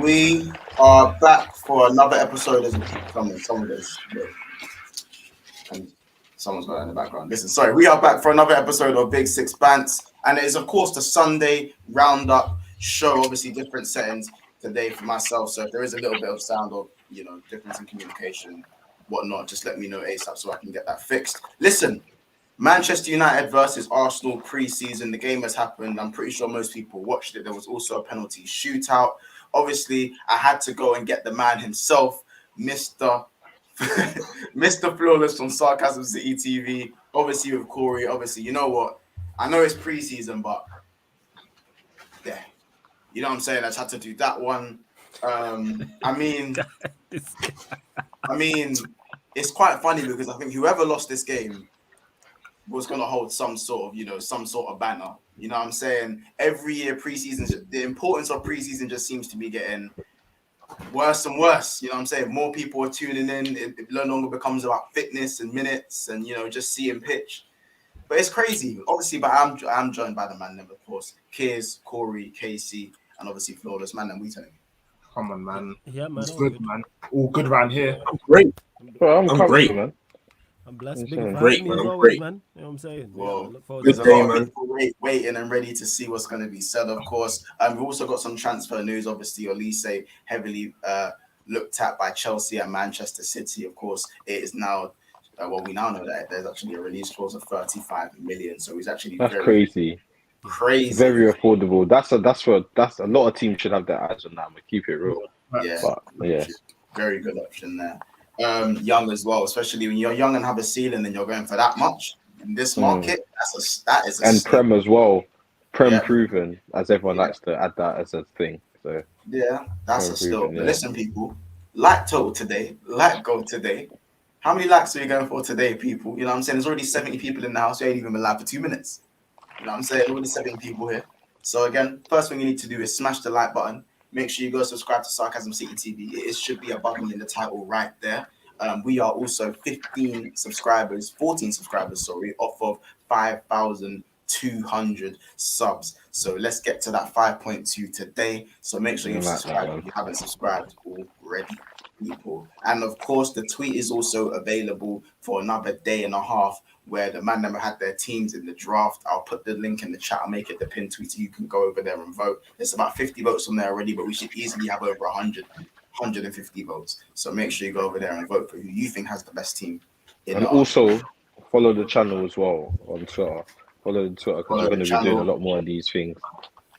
We are back for another episode. Some of this, and someone's got it in the background. Listen, sorry. We are back for another episode of Big Six Bants, and it is, of course, the Sunday roundup show. Obviously, different settings today for myself. So if there is a little bit of sound or difference in communication, whatnot, just let me know ASAP so I can get that fixed. Listen. Manchester United versus Arsenal pre-season. The game has happened. I'm pretty sure most people watched it. There was also a penalty shootout. Obviously, I had to go and get the man himself, Mr. Mr. Flawless from Sarcasm City TV. Obviously with Corey. Obviously, you know what? I know it's pre-season, but yeah, you know what I'm saying? I just had to do that one. I mean, it's quite funny because I think whoever lost this game was going to hold some sort of banner. You know what I'm saying? Every year preseason, the importance of preseason just seems to be getting worse and worse. You know what I'm saying? More people are tuning in. It no longer becomes about fitness and minutes and, just seeing pitch. But it's crazy. Obviously, but I'm joined by the man them, of course. Kiz, Corey, Casey, and obviously Flawless. Man, and we telling you. Come on, man. Yeah, man. It's good, man. All good around here. I'm great. Well, I'm great, man. I'm blessed. Big Big great, man. I'm great. man. You know what I'm saying? Well, yeah, look forward there's to a day, lot of man. people waiting and ready to see what's going to be said, of course. We've also got some transfer news. Obviously, Olise heavily looked at by Chelsea and Manchester City. Of course, it is now, we now know that there's actually a release clause of 35 million. So he's actually crazy. Very affordable. That's a lot of teams should have their eyes on that. But keep it real. Yeah, but, yeah. Very good option there. Young as well, especially when you're young and have a ceiling and you're going for that much in this market. That is a and step. Prem as well. Prem proven, as everyone likes to add that as a thing. So yeah, that's Prem a still. proven, But listen, people, like total today, like goal today. How many likes are you going for today, people? You know what I'm saying? There's already 70 people in the house. You ain't even been live for 2 minutes. You know what I'm saying? Already 70 people here. So again, first thing you need to do is smash the like button. Make sure you go subscribe to Sarcasm City TV. It should be a button in the title right there. We are also 14 subscribers, off of 5,200 subs. So let's get to that 5.2 today. So make sure you subscribe if you haven't subscribed already, people. And of course, the tweet is also available for another day and a half where the man never had their teams in the draft. I'll put the link in the chat. I'll make it the pinned tweet so you can go over there and vote. There's about 50 votes on there already, but we should easily have over 150 votes. So make sure you go over there and vote for who you think has the best team. And also follow the channel as well on Twitter. Follow the Twitter because we're going to be doing a lot more of these things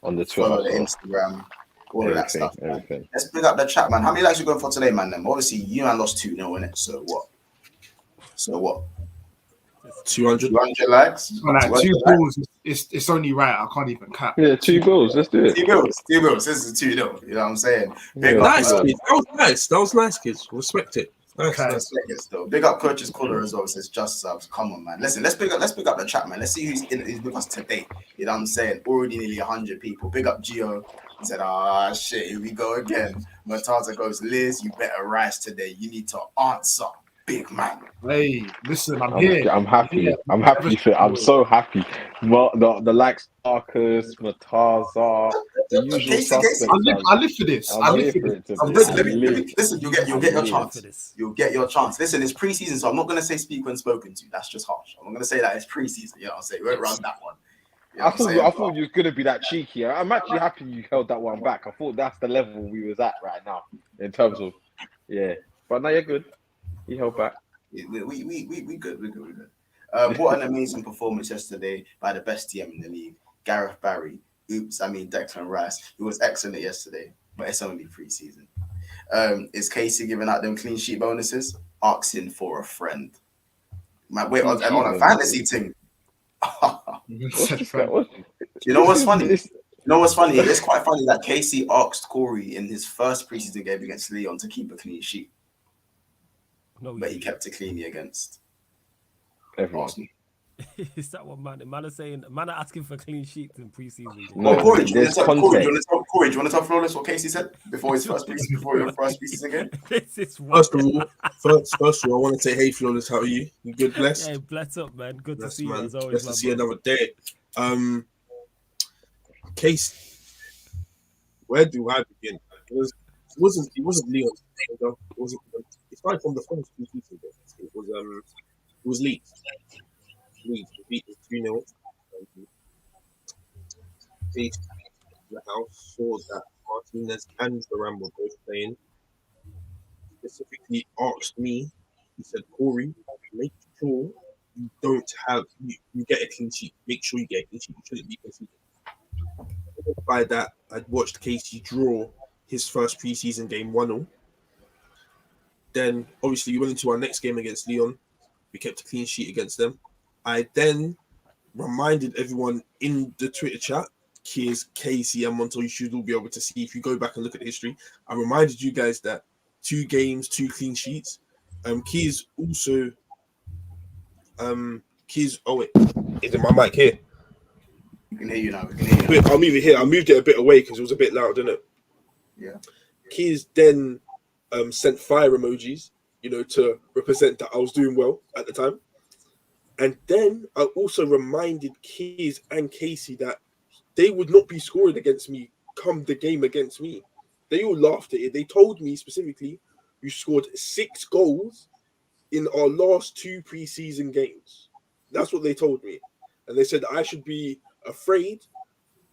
on the Twitter. Follow the Instagram, all of that stuff. Everything. Let's pick up the chat, man. How many likes are you going for today, man? Then obviously you man lost 2-0 in it. So what? 200 likes. Well, like, 2 goals. It's only right. I can't even cap. Yeah, 2 goals. Let's do it. 2 goals. This is 2-0. You know what I'm saying? Nice, kids. That was nice, kids. Respect it. Nice. Big up Coach's Caller as well. Says just subs. Come on, man. Listen, let's pick up the chat, man. Let's see who's with us today. You know what I'm saying? Already nearly 100 people. Big up Gio. He said, shit, here we go again. Murtaza goes, Liz, you better rise today. You need to answer. Big man. Hey, listen, I'm here. I'm happy. Yeah. I'm happy for it. I'm so happy. The likes Marcus, Murtaza, the usual suspects. I live for this. I live for this. Listen, you'll get your chance. You'll get your chance. Listen, it's pre-season, so I'm not going to say speak when spoken to. That's just harsh. I'm not going to say that it's pre-season. You know what I'm saying? We won't run that one. You know I thought you was going to be that cheeky. I'm actually happy you held that one back. I thought that's the level we was at right now in terms of, yeah. But now you're good. He held back. We good. We're good. What an amazing performance yesterday by the best TM in the league, Gareth Barry. Declan Rice. It was excellent yesterday, but it's only pre-season. Is Casey giving out them clean sheet bonuses? Asking for a friend. Wait, on a fantasy thing. You know what's funny? It's quite funny that Casey asked Corey in his first preseason game against Leon to keep a clean sheet. No, but he kept it cleanly against everyone. Is that what man are saying? Man are asking for clean sheets in preseason. No, Corey, do you want to tell Flawless what Casey said before your first preseason game? First of all, I want to say, hey Flawless, how are you? You good, blessed? Yeah, blessed up, man. Good to see man. you as always. Blessed to see another day. Casey, where do I begin? It wasn't Leon. It wasn't. It started from the first two seasons. It was Leeds. Leeds beat us 2-0. They the house saw that Martinez and Varane were both playing. Specifically asked me, he said, Corey, make sure you don't have you get a clean sheet. Make sure you get a clean sheet. You shouldn't be conceding. By that, I'd watched Casey draw his first preseason game 1-0. Then obviously we went into our next game against Leon. We kept a clean sheet against them. I then reminded everyone in the Twitter chat, Keys, Casey, and Montel, you should all be able to see if you go back and look at the history. I reminded you guys that 2 games, 2 clean sheets. Keys also Keys. Oh wait, is it my mic here? We can hear you now. We can hear you now. Wait, I'll move it here. I moved it a bit away because it was a bit loud, didn't it? Yeah. Keys then sent fire emojis, to represent that I was doing well at the time. And then I also reminded Keys and Casey that they would not be scoring against me come the game against me. They all laughed at it. They told me specifically, you scored 6 goals in our last 2 preseason games. That's what they told me. And they said I should be afraid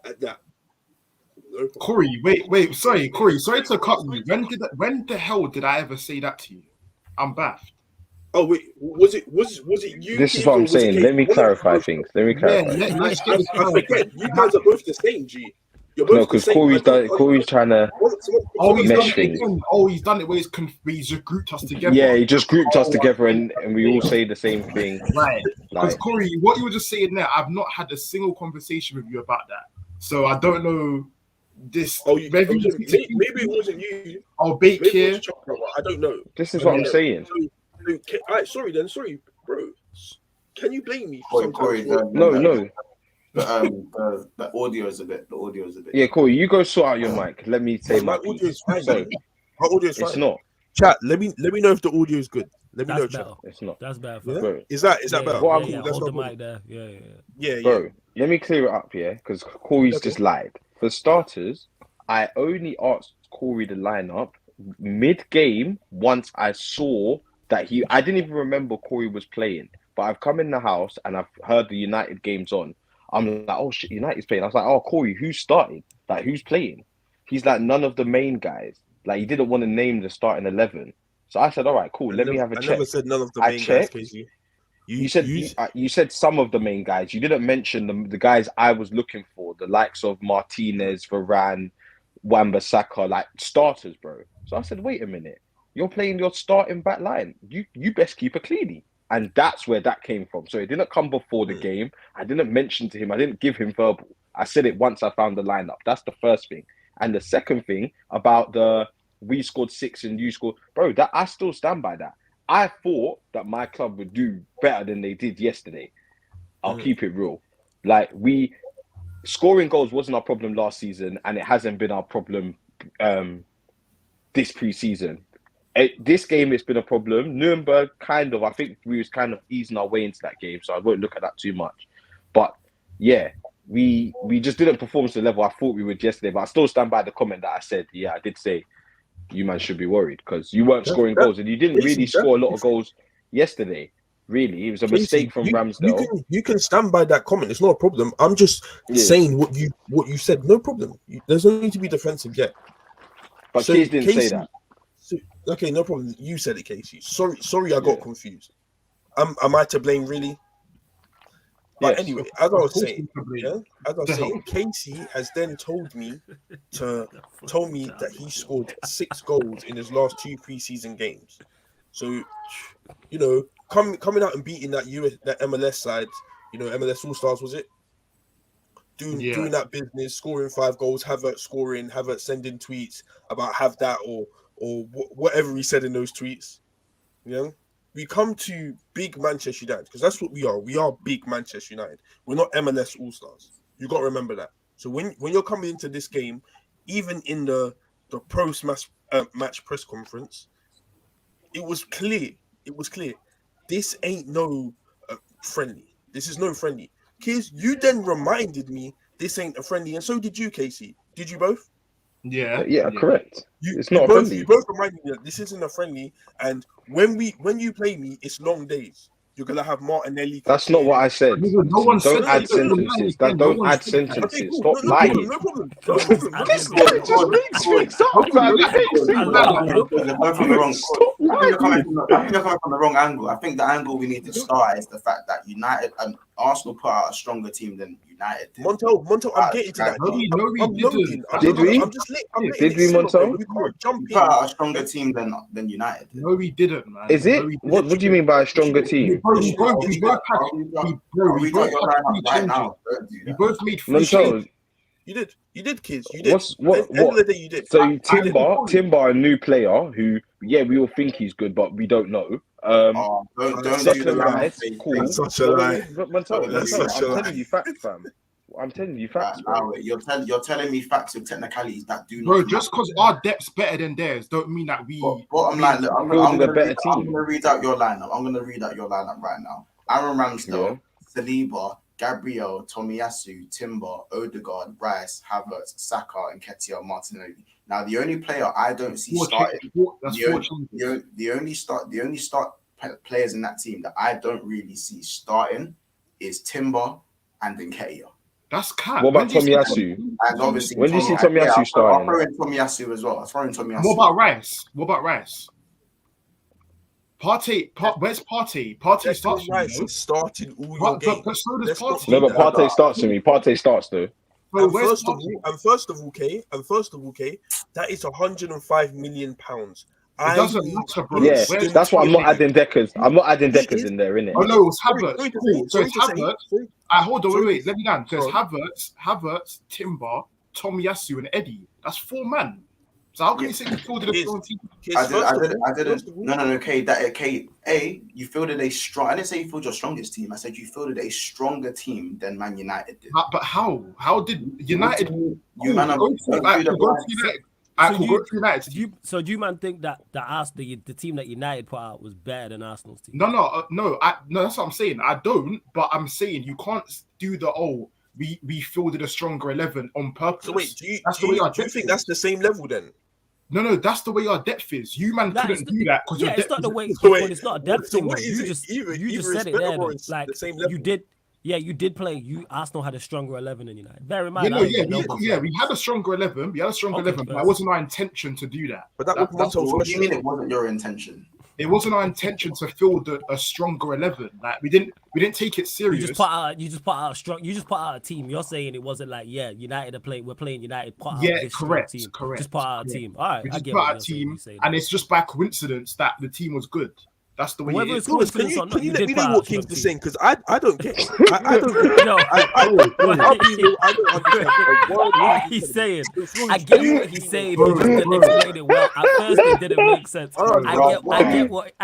at that. No problem. Corey, wait, sorry, Corey, sorry to cut you. When the hell did I ever say that to you? I'm baffed. Oh wait, was it you? This is what I'm saying. Let me clarify things. Let me clarify. Let's get this I forget. You guys are both the same, G. You're both No, because Corey's trying to mesh things. He's done it where he's just grouped us together. Yeah, he just grouped us together and we all say the same thing. Right. Because Corey, what you were just saying there, I've not had a single conversation with you about that. So I don't know this. Maybe it wasn't you. Bake Maybe here. it was Chopra, I don't know. This is what I'm saying. Sorry, bro. Can you blame me? For Corey, No. The audio is a bit. Yeah, Corey, you go sort out your mic. Let me say my audio piece. is fine. Sorry. My audio is fine. It's not. Chat. Let me know if the audio is good. Let me know, chat. It's not. That's better. Yeah? Bro. Is that better? What Yeah, That's hold the not mic there. Yeah. Yeah. Bro, let me clear it up here because Corey's just lied. For starters, I only asked Corey the lineup mid-game once I saw that I didn't even remember Corey was playing, but I've come in the house and I've heard the United games on. I'm like, oh shit, United's playing. I was like, oh, Corey, who's starting? Like, who's playing? He's like, none of the main guys. Like, he didn't want to name the starting 11. So I said, all right, cool. Let me have a check. I never said none of the main guys, Casey. You said some of the main guys. You didn't mention the guys I was looking for, the likes of Martinez, Varane, Wan-Bissaka, like starters, bro. So I said, wait a minute. You're playing your starting back line. You best keep a cleanie. And that's where that came from. So it didn't come before the game. I didn't mention to him. I didn't give him verbal. I said it once I found the lineup. That's the first thing. And the second thing about we scored 6 and you scored, bro, that I still stand by that. I thought that my club would do better than they did yesterday. I'll keep it real. Like, scoring goals wasn't our problem last season, and it hasn't been our problem this preseason. This game, it's been a problem. Nuremberg, I think we was kind of easing our way into that game, so I won't look at that too much. But yeah, we just didn't perform to the level I thought we would yesterday. But I still stand by the comment that I said. Yeah, I did say you man should be worried because you weren't scoring goals and you didn't really score a lot of goals yesterday. Really, it was a mistake from Ramsdale. You can stand by that comment. It's not a problem. I'm just saying what you said. No problem. There's no need to be defensive yet. But so Keys didn't say that. Okay, no problem. You said it, Casey. Sorry, I got confused. Am I to blame, really? But anyway, as I was saying, Casey has then told me that he scored 6 goals in his last 2 preseason games. So, coming out and beating that MLS side, MLS All Stars, was it? Doing that business, scoring 5 goals, Havertz sending tweets about have that or whatever he said in those tweets. We come to big Manchester United because that's what we are. We are big Manchester United. We're not MLS All Stars. You got to remember that. So when you're coming into this game, even in the post match press conference, it was clear. This ain't no friendly. This is no friendly. Kids, you then reminded me this ain't a friendly, and so did you, Casey. Did you both? Yeah. Correct. It's not a both, friendly. you both remind me that this isn't a friendly, and when you play me, it's long days. You're gonna have Martinelli. That's not what I said. No one said Don't add sentences. Don't add Okay, sentences. cool. Stop No lying. problem. This guy just makes things up, man. He makes things up. You're coming from the wrong. Stop I think you're coming lying. from the wrong angle. I think the angle we need to start is the fact that United and Arsenal put out a stronger team than United did. Montel, I'm getting to that. No, we didn't. Did we? I'm just letting Did we, it simmer, Montel? bro. You can't jump We in. put out a stronger team than United did. No, we didn't, man. Is it? No, we What do you mean by a stronger team? We both made three Montel, You did, kids. You did. What's what? End of the day, you did. So Timber, a new player who, we all think he's good, but we don't know. Don't do the Rice, fake cool. thing. That's such a lie. Montel, That's I'm such a lie. telling you facts, fam. I'm telling you facts, bro. You're telling me facts with technicalities that do not. Bro, just because our depth's better than theirs don't mean that we. Bottom line, look, I'm building a gonna better I'm team. gonna read out your lineup. I'm gonna read out your lineup right now. Aaron Ramsdale, Saliba, Gabriel, Tomiyasu, Timber, Odegaard, Rice, Havertz, Saka, and Ketia Martinelli. Now, the only player I don't see starting, the only start players in that team that I don't really see starting is Timber and Nketiah. That's cat. What about Tomiyasu? And obviously, When do you see Tomiyasu starting? I'm throwing Tomiyasu as well. I'm throwing Tomiyasu. What about Rice? Where's Partey? Partey starts. Rice is starting all your games. But so does Partey. No, but Partey starts to me. Partey starts though. So And first of all, that is £105 million. It doesn't matter, bro. Yeah, that's why I'm not adding Deckers. I'm not adding Deckers in there, innit? Oh no, it's Havertz. So it's Havertz. Hold on, wait. Let me down. So it's Havertz, Timber, Tomiyasu, and Eddie. That's 4 men. So how can you say you fielded a strong team? I didn't. No. Okay, you fielded a strong. I didn't say you fielded your strongest team. I said you fielded a stronger team than Man United did. But how? How did United? So do you man think that the team that United put out was better than Arsenal's team? No. That's what I'm saying. I don't. But I'm saying you can't do the we fielded a stronger 11 on purpose. So wait, do you think that's the same level then? No, that's the way our depth is. You man couldn't do that because your depth. It's not the way. It's not a depth thing. You just said it there. Like you did. Yeah, you did play. Arsenal had a stronger 11 than United. Bear in mind. We had a stronger 11. But that wasn't our intention to do that. But that was what do you mean it wasn't your intention? It wasn't our intention to field a stronger 11. Like we didn't take it serious. You just put out a team. You're saying it wasn't like United are playing. We're playing United. Put out this correct. Team. Correct. Just put out a team. All right, we just put out a team, and it's just by coincidence that the team was good. That's the way it is. Can you let me know what Kings is saying? Because I don't get it. I don't understand what he's saying. I get what he's saying. He just didn't explain it well. At first, it didn't make sense. I get what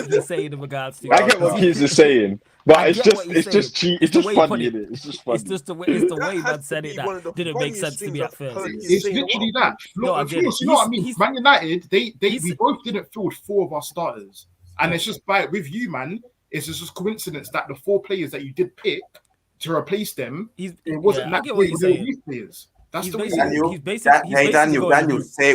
he's saying in regards to. I get what Kings is saying. But it's just funny, innit? It's just funny. It's just the way man said it that didn't make sense to me at first. It's literally that. You know what I mean? Man United, we both didn't field 4 of our starters. And it's just with you, man, it's just coincidence that the 4 players that you did pick to replace them, it wasn't that way with these players. That's the way Daniel, say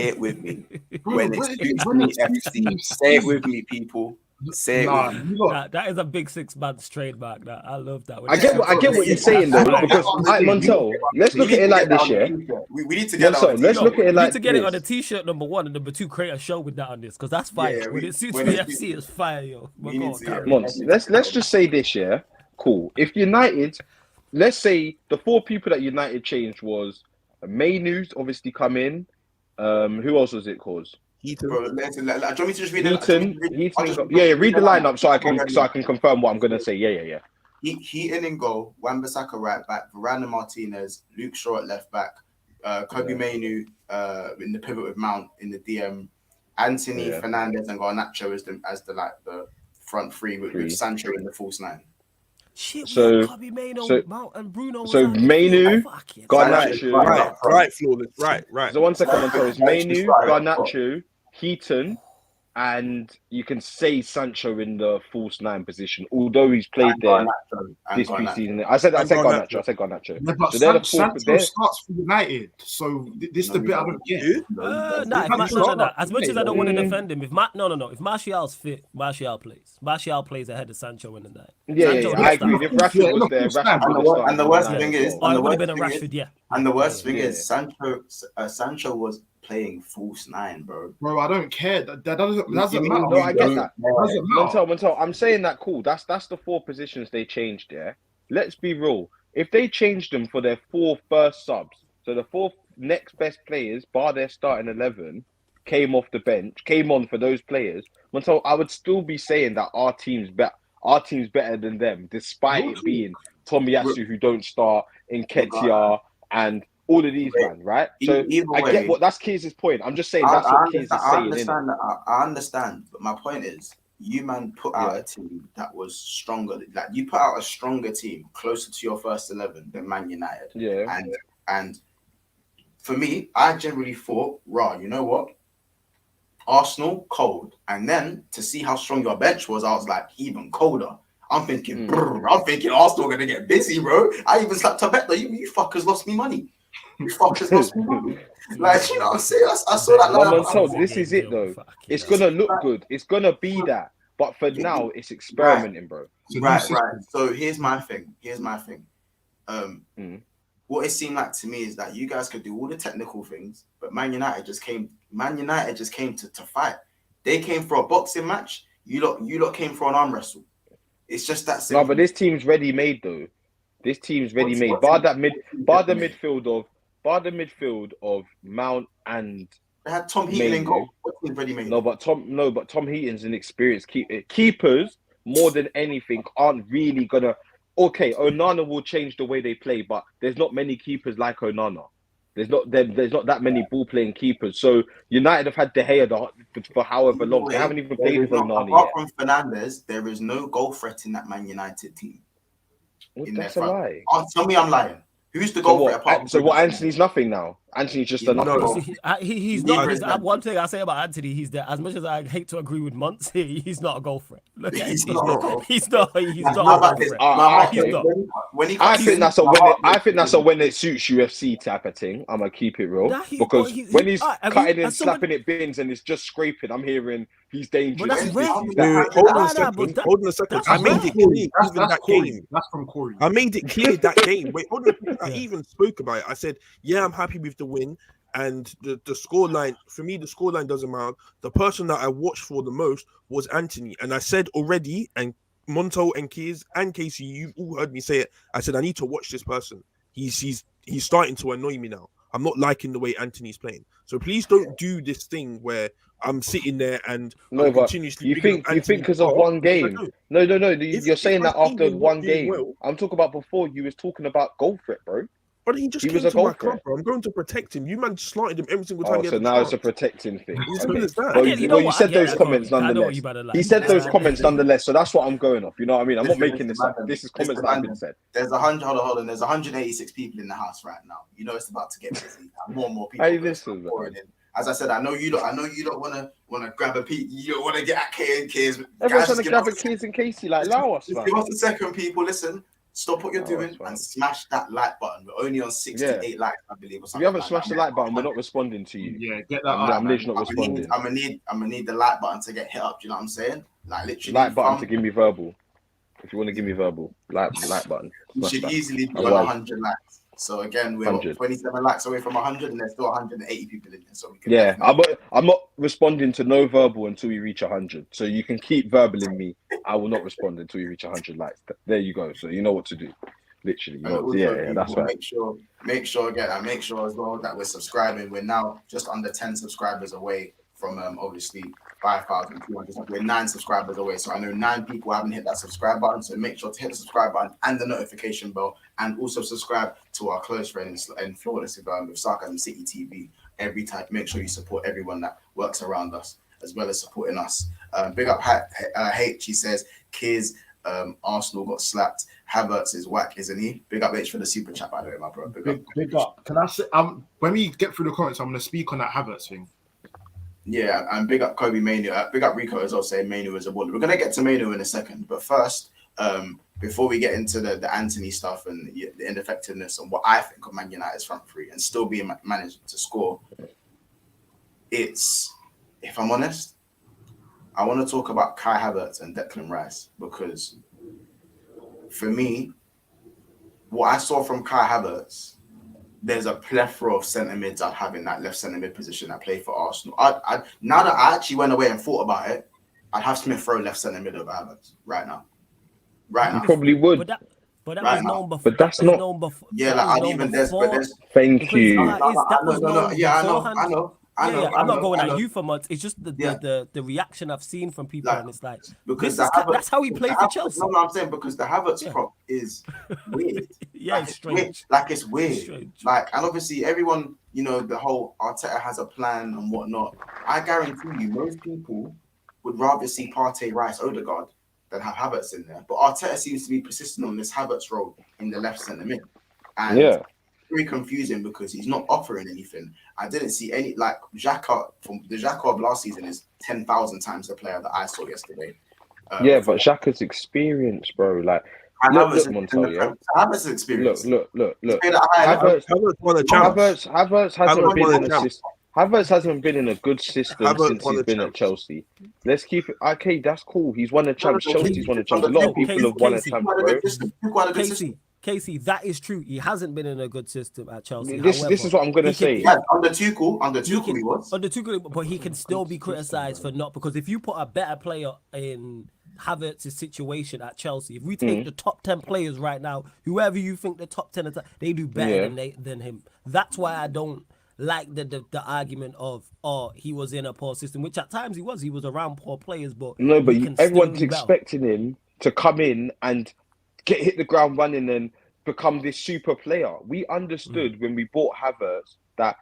it with me. When it's FC, say it with me, people. Say it. That is a big 6-man trademark. That I love that. I get what you're saying though, because Montel, let's look at it like this, yeah. We need to get it. Let's look at it like this. We need to get it on a t-shirt, number 1, and number 2, create a show with that on this, because that's fire. When it suits the FC, it's fire, yo. Let's just say this, yeah. Cool. If United, let's say the 4 people that United changed was Mainoo's obviously come in. Who else was it called? Heaton. Bro, do you want me to just read read the lineup so I can confirm what I'm gonna say. Yeah. Heaton in goal, Wan-Bissaka right back, Varane and Martinez, Luke Shaw at left back, Kobbie Mainoo in the pivot with Mount in the DM, Anthony Fernandez and Garnacho as the front 3 with Sancho in the false 9. Shit, Kobbie Mainoo, Mount and Bruno. So Mainoo, Garnacho, right, flawless, right. So 1 second, Montel. It's Mainoo, Garnacho, Heaton, and you can say Sancho in the false 9 position, although he's played there this preseason. I said Garnacho. Yeah, but So Sancho starts for United, so this is the bit I don't get. No. As much as I don't want to defend him, if Martial's fit, Martial plays. Martial plays ahead of Sancho in the night. Yeah, I agree. If Rashford was there, Rashford would have started. And the worst thing is, it would have been a Rashford, yeah. And the worst thing is, Sancho was playing false 9, bro. Bro, I don't care. That doesn't matter. No, I get that. Montel. I'm saying that cool. That's the 4 positions they changed. Yeah, let's be real. If they changed them for their 4 first subs, so the 4 next best players, bar their starting 11, came off the bench, came on for those players. Montel, I would still be saying that our team's better than them, despite it being Tomiyasu who don't start, Nketiah, and all of these man, right? So I get what that's Keys' point. I'm just saying that's what Keys is saying. I understand, but my point is, you man put out a team that was stronger. Like you put out a stronger team closer to your first 11 than Man United. Yeah. And for me, I generally thought, you know what? Arsenal cold, and then to see how strong your bench was, I was like even colder. I'm thinking Arsenal gonna get busy, bro. I even slapped a bet that you fuckers lost me money. You fuckers lost me money. Like, you know what I'm saying? I saw that. This is it though. It's gonna look good. It's gonna be that. But for now, it's experimenting, bro. Right. So here's my thing. What it seemed like to me is that you guys could do all the technical things, but Man United just came to fight. They came for a boxing match. You lot came for an arm wrestle. It's just that simple. No, but this team's ready made though. This team's ready made. Bar the midfield of Mount and they had Tom Heaton in goal. What team's ready made? No, but Tom Heaton's an experienced keeper. Keepers, more than anything, aren't really gonna. Okay, Onana will change the way they play, but there's not many keepers like Onana. There's not that many ball-playing keepers. So United have had De Gea for however long. They haven't even played with Onana yet. Apart from Fernandes, there is no goal threat in that Man United team. That's a lie. Tell me I'm lying. Who's the goal threat? So what? Anthony's nothing now. Anthony's just a nothing. He's not. One thing I say about Anthony, he's there. As much as I hate to agree with Muntz, he's not a goal threat. He's not. He's not a goal threat. I think that's a when it suits UFC type of thing. I'm gonna keep it real because when he's cutting and slapping it bins and it's just scraping, I'm hearing he's dangerous. But that's rare. Hold on a second. I made it clear even that game. That's from Corey. I made it clear that game. Wait, hold on. I even spoke about it. I said, yeah, I'm happy with the win. And the scoreline, for me, the scoreline doesn't matter. The person that I watched for the most was Anthony. And I said already, and Montel and Keys and Casey, you all heard me say it. I said, I need to watch this person. He's starting to annoy me now. I'm not liking the way Anthony's playing. So please don't do this thing where I'm sitting there and continuously. You think because of one game? No. You're saying that after one game. Well, I'm talking about before. You was talking about goal threat, bro. But he came to my club, bro. I'm going to protect him. You man slanted him every single time. So now it's a protecting thing. You said those comments nonetheless. He said those comments nonetheless. So that's what I'm going off. You know what I mean? I'm not making this up. This is comments that have been said. There's 186 people in the house right now. You know it's about to get busy. More and more people. Hey, listen, as I said, I know you don't want to grab a Pete. You don't want to get at K and K's. Everyone's trying to grab a Keys and Casey like allow us. Give us a second, people. Listen. Stop what you're doing and smash that like button. We're only on 68 likes, I believe. If you haven't smashed the like button, we're not responding to you. Yeah, get that. I'm literally not responding. I'm gonna need the like button to get hit up. Do you know what I'm saying? Like literally, like button to give me verbal. If you want to give me verbal, like button. You should easily be on 100 likes. So again, we're 27 likes away from 100, and there's still 180 people in there. So we can I'm not responding to no verbal until we reach 100. So you can keep verbaling me. I will not respond until you reach 100 likes. There you go. So you know what to do. Literally, that's right. Make sure as well that we're subscribing. We're now just under 10 subscribers away from obviously 5,200. We're 9 subscribers away. So I know 9 people haven't hit that subscribe button. So make sure to hit the subscribe button and the notification bell, and also subscribe to our close friends and Flawless with Sarcasm City TV every time. Make sure you support everyone that works around us as well as supporting us. Big up H. He says, "Kids, Arsenal got slapped. Havertz is whack, isn't he?" Big up H for the super chat, by the way, my bro. Big up. Can I say? When we get through the comments, I'm going to speak on that Havertz thing. Yeah, and big up Kobbie Mainoo. Big up Rico as well, saying Mainoo is a baller. We're gonna get to Mainoo in a second, but first, before we get into the Anthony stuff and the ineffectiveness and what I think of Man United's front three and still being managed to score, it's, if I'm honest, I want to talk about Kai Havertz and Declan Rice, because for me, what I saw from Kai Havertz, there's a plethora of centre mids I'd have in that left centre mid position that play for Arsenal. I now that I actually went away and thought about it, I'd have Smith Rowe left centre mid over Havertz right now. Right now, you probably would. But that Right was now. known before. But that's not. Yeah, like I even there's. Thank you. I'm not going at you for months. It's just the reaction I've seen from people, and it's like because that's how he played for Chelsea. No, I'm saying because the Havertz prop is weird. It's strange. Weird. Like it's weird. Like, and obviously everyone, the whole Arteta has a plan and whatnot. I guarantee you, most people would rather see Partey, Rice, Odegaard than have Havertz in there. But Arteta seems to be persistent on this Havertz role in the left centre mid, and very confusing because he's not offering anything. I didn't see any, like Xhaka from the Xhaka of last season is 10,000 times the player that I saw yesterday. But Xhaka's experience, bro. Like, look, Montel, yeah. Havertz experience. Look. Havertz won a challenge. Havertz hasn't been in a good system since he's been at Chelsea. Let's keep it. Okay, that's cool. He's won a challenge. Chelsea's won a challenge. A lot of people have won a challenge, bro. Casey, that is true. He hasn't been in a good system at Chelsea. This is what I'm going to say. Under Tuchel he was. Under Tuchel, but he can still be criticised for not, because if you put a better player in Havertz's situation at Chelsea, if we take the top 10 players right now, whoever you think the top 10 are, they do better than him. That's why I don't like the argument of, he was in a poor system, which at times he was around poor players, but no, but everyone's expecting him to come in and hit the ground running and become this super player. We understood when we bought Havertz that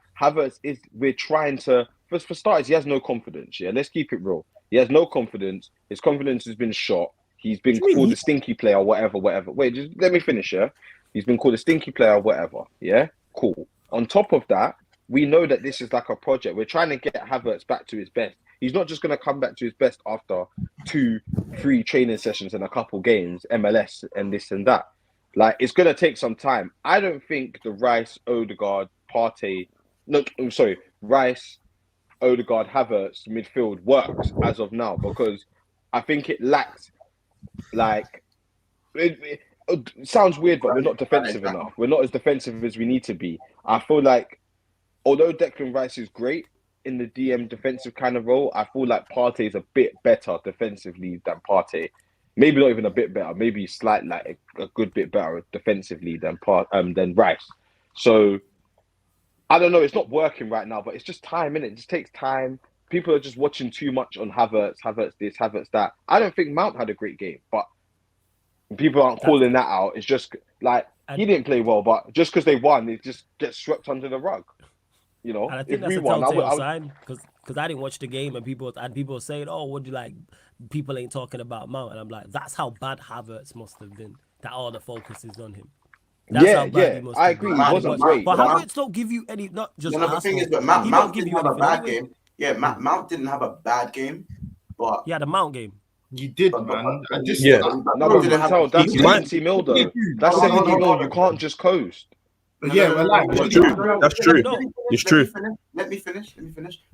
we're trying to, for starters, he has no confidence. Yeah, let's keep it real. He has no confidence. His confidence has been shot. He's been called a stinky player, whatever. Wait, just let me finish, yeah? He's been called a stinky player, whatever. Yeah, cool. On top of that, we know that this is like a project. We're trying to get Havertz back to his best. He's not just going to come back to his best after 2-3 training sessions and a couple games, MLS and this and that. Like, it's going to take some time. I don't think the Rice, Odegaard, Rice, Odegaard, Havertz midfield works as of now, because I think it lacks, like, it sounds weird, but we're not defensive enough. We're not as defensive as we need to be. I feel like, although Declan Rice is great in the DM defensive kind of role, I feel like Partey is a bit better defensively than Partey. Maybe not even a bit better, maybe slightly, like a good bit better defensively than Rice. So I don't know, it's not working right now, but it's just time, innit? It just takes time. People are just watching too much on Havertz this, Havertz that. I don't think Mount had a great game, but people aren't calling that out. It's just like, he didn't play well, but just because they won, it just gets swept under the rug. You know, and I think that's a telltale sign, because I didn't watch the game, and people were saying, "Oh, what do you like?" People ain't talking about Mount, and I'm like, that's how bad Havertz must have been. That all the focus is on him. That's how bad he must I have agree. Been. He wasn't great. But Havertz don't give you any. Not just. The thing is, but Mount didn't have a bad game. Yeah, Mount didn't have a bad game, but yeah, the Mount game. You did, man. That's 70 mil though. That's 70 mil. You can't just coast. That's true. That's true. It's true. Let me finish.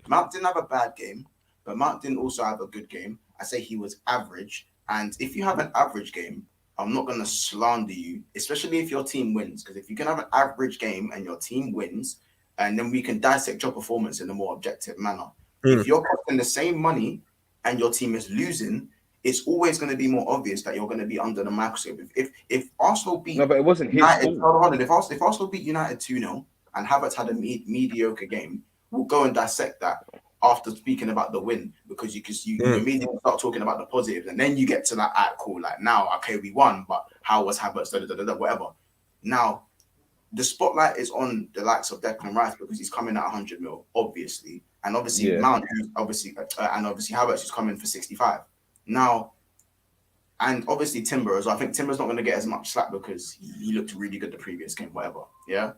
Mount didn't have a bad game, but Mount didn't also have a good game. I say he was average. And if you have an average game, I'm not going to slander you, especially if your team wins. Because if you can have an average game and your team wins, and then we can dissect your performance in a more objective manner. If you're costing the same money and your team is losing, it's always going to be more obvious that you're going to be under the microscope. If Arsenal beat but it wasn't his United, hold on, if Arsenal beat United 2-0 and Havertz had a mediocre game, we'll go and dissect that after speaking about the win, because you immediately start talking about the positives, and then you get to that cool, like now, okay, we won, but how was Havertz, whatever. Now, the spotlight is on the likes of Declan Rice because he's coming at 100 mil, obviously, and obviously Mount, and obviously Havertz is coming for 65. Now, and obviously Timber as well. I think Timber's not going to get as much slack because he looked really good the previous game, whatever. Yeah.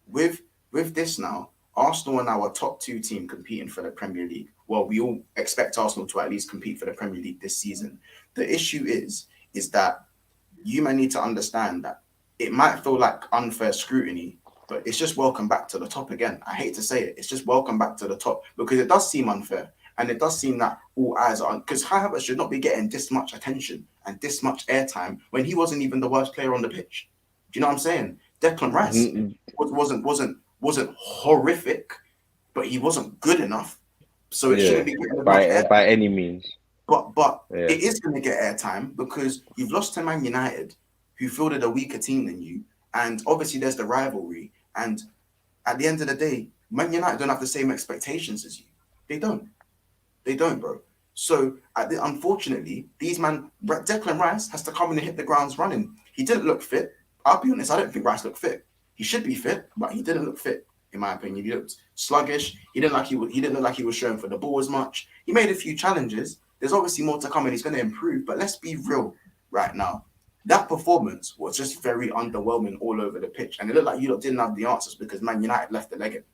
With this now, Arsenal are now a top 2 team competing for the Premier League. Well, we all expect Arsenal to at least compete for the Premier League this season. The issue is that you might need to understand that it might feel like unfair scrutiny, but it's just welcome back to the top again. I hate to say it. It's just welcome back to the top because it does seem unfair. And it does seem that all eyes are on, because Havertz should not be getting this much attention and this much airtime when he wasn't even the worst player on the pitch. Do you know what I'm saying? Declan Rice wasn't horrific, but he wasn't good enough. So it shouldn't be getting by any means. But it is going to get airtime because you've lost to Man United, who fielded a weaker team than you, and obviously there's the rivalry. And at the end of the day, Man United don't have the same expectations as you. They don't, bro. So unfortunately, Declan Rice has to come in and hit the grounds running. He didn't look fit. I'll be honest, I don't think Rice looked fit. He should be fit, but he didn't look fit, in my opinion. He looked sluggish. He didn't look like he was showing for the ball as much. He made a few challenges. There's obviously more to come and he's going to improve, but let's be real right now. That performance was just very underwhelming all over the pitch. And it looked like you didn't have the answers because Man United left the leg in.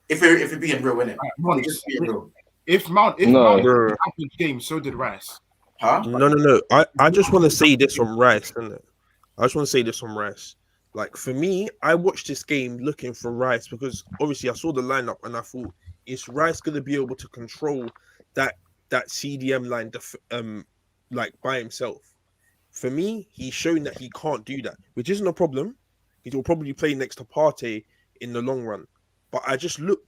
If we're being real, innit? Just being real. If Mount average game, so did Rice. Huh? No. I just want to say this on Rice, innit? I just want to say this on Rice. Like, for me, I watched this game looking for Rice because obviously I saw the lineup and I thought, is Rice going to be able to control that CDM line like by himself? For me, he's shown that he can't do that, which isn't a problem. He will probably play next to Partey in the long run. But I just look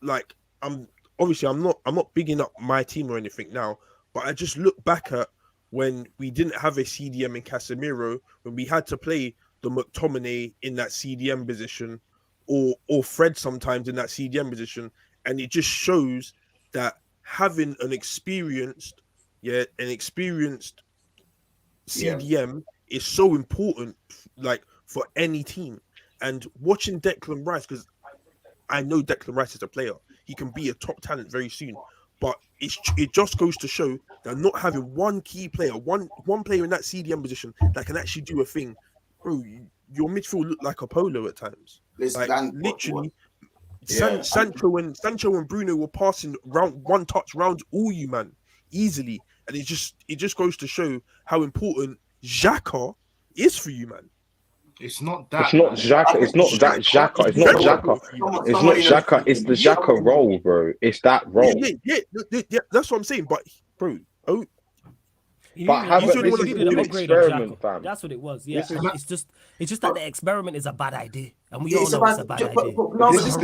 like I'm not bigging up my team or anything now, but I just look back at when we didn't have a CDM in Casemiro, when we had to play the McTominay in that CDM position or Fred sometimes in that CDM position, and it just shows that having an experienced CDM is so important, like, for any team. And watching Declan Rice, because I know Declan Rice is a player, he can be a top talent very soon. But it just goes to show that not having one key player, one player in that CDM position that can actually do a thing, bro, your midfield looked like a polo at times. Literally, Sancho and Bruno were passing round one touch round all you, man, easily. And it just goes to show how important Xhaka is for you, man. It's not that. It's not Xhaka. It's not that Xhaka. It's not Xhaka. It's not Xhaka. It's the Xhaka role, bro. It's that role. Yeah. That's what I'm saying. But, bro, but Havertz is an experiment, fam. That's what it was. Yeah, it's just that the experiment is a bad idea, and we all know it's a bad idea. This is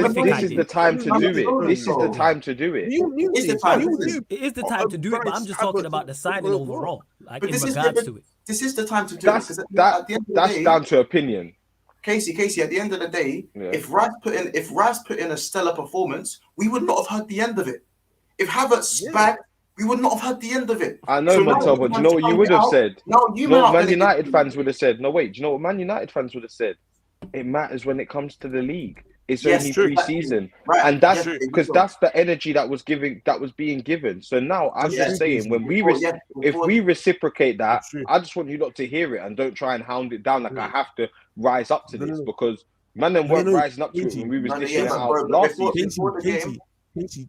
the time to do it. This is the time to do it. It is the time to do it, but I'm just talking about the signing overall, like in regards to it. This is the time to do it. That's down to opinion. Casey, at the end of the day, if Rice put in a stellar performance, we would not have heard the end of it. If Havertz bagged, we would not have had the end of it. I know, Montel, but do you know what you would have said? Man United fans would have said. No, wait. Do you know what Man United fans would have said? It matters when it comes to the league. It's only pre-season, and that's because that's the energy that was being given. So now I'm just saying, when if we reciprocate that, I just want you lot to hear it and don't try and hound it down like I have to rise up to this because man, them weren't rising up to it when we was dishing it out last season. Casey,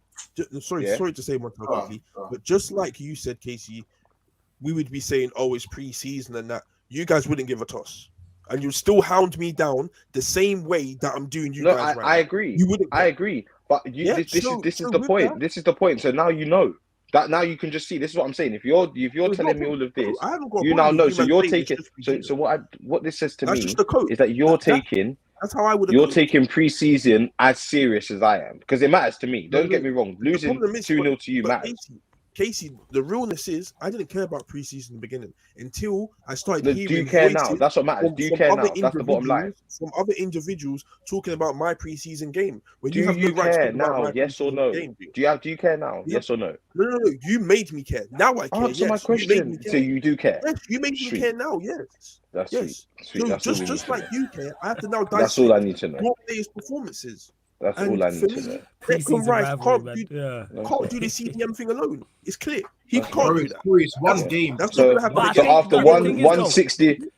sorry to say Montel quickly, but just like you said, Casey, we would be saying, "Oh, it's pre-season," and that you guys wouldn't give a toss, and you'd still hound me down the same way that I'm doing you guys. I agree. You wouldn't. I agree, but this is the point. That. This is the point. So now you know that. Now you can just see. This is what I'm saying. If you're telling me all of this, you now know. So you're taking. So what this says to me is that you're taking. That's how I would. You're taking pre-season as serious as I am because it matters to me. Don't get me wrong. Losing 2-0 to you matters. Casey, the realness is I didn't care about pre-season in the beginning until I started hearing. Do you care now? That's what matters. Do you care now? That's the bottom line. From other individuals talking about my pre-season game. When do you care now? Yes or no? Do you care now? Yes or no? No. You made me care. Now I care. Answer my question. So you do care. Yes, you made me care now. Yes. That's sweet. So just like you care, I have to now dissect that's all I need to know. What players' performances. That's all I need to know. Declan Rice rivalry, can't do the CDM thing alone. It's clear. He Bro, can't do that. it's one game. That's So, not gonna happen. so after the thing is,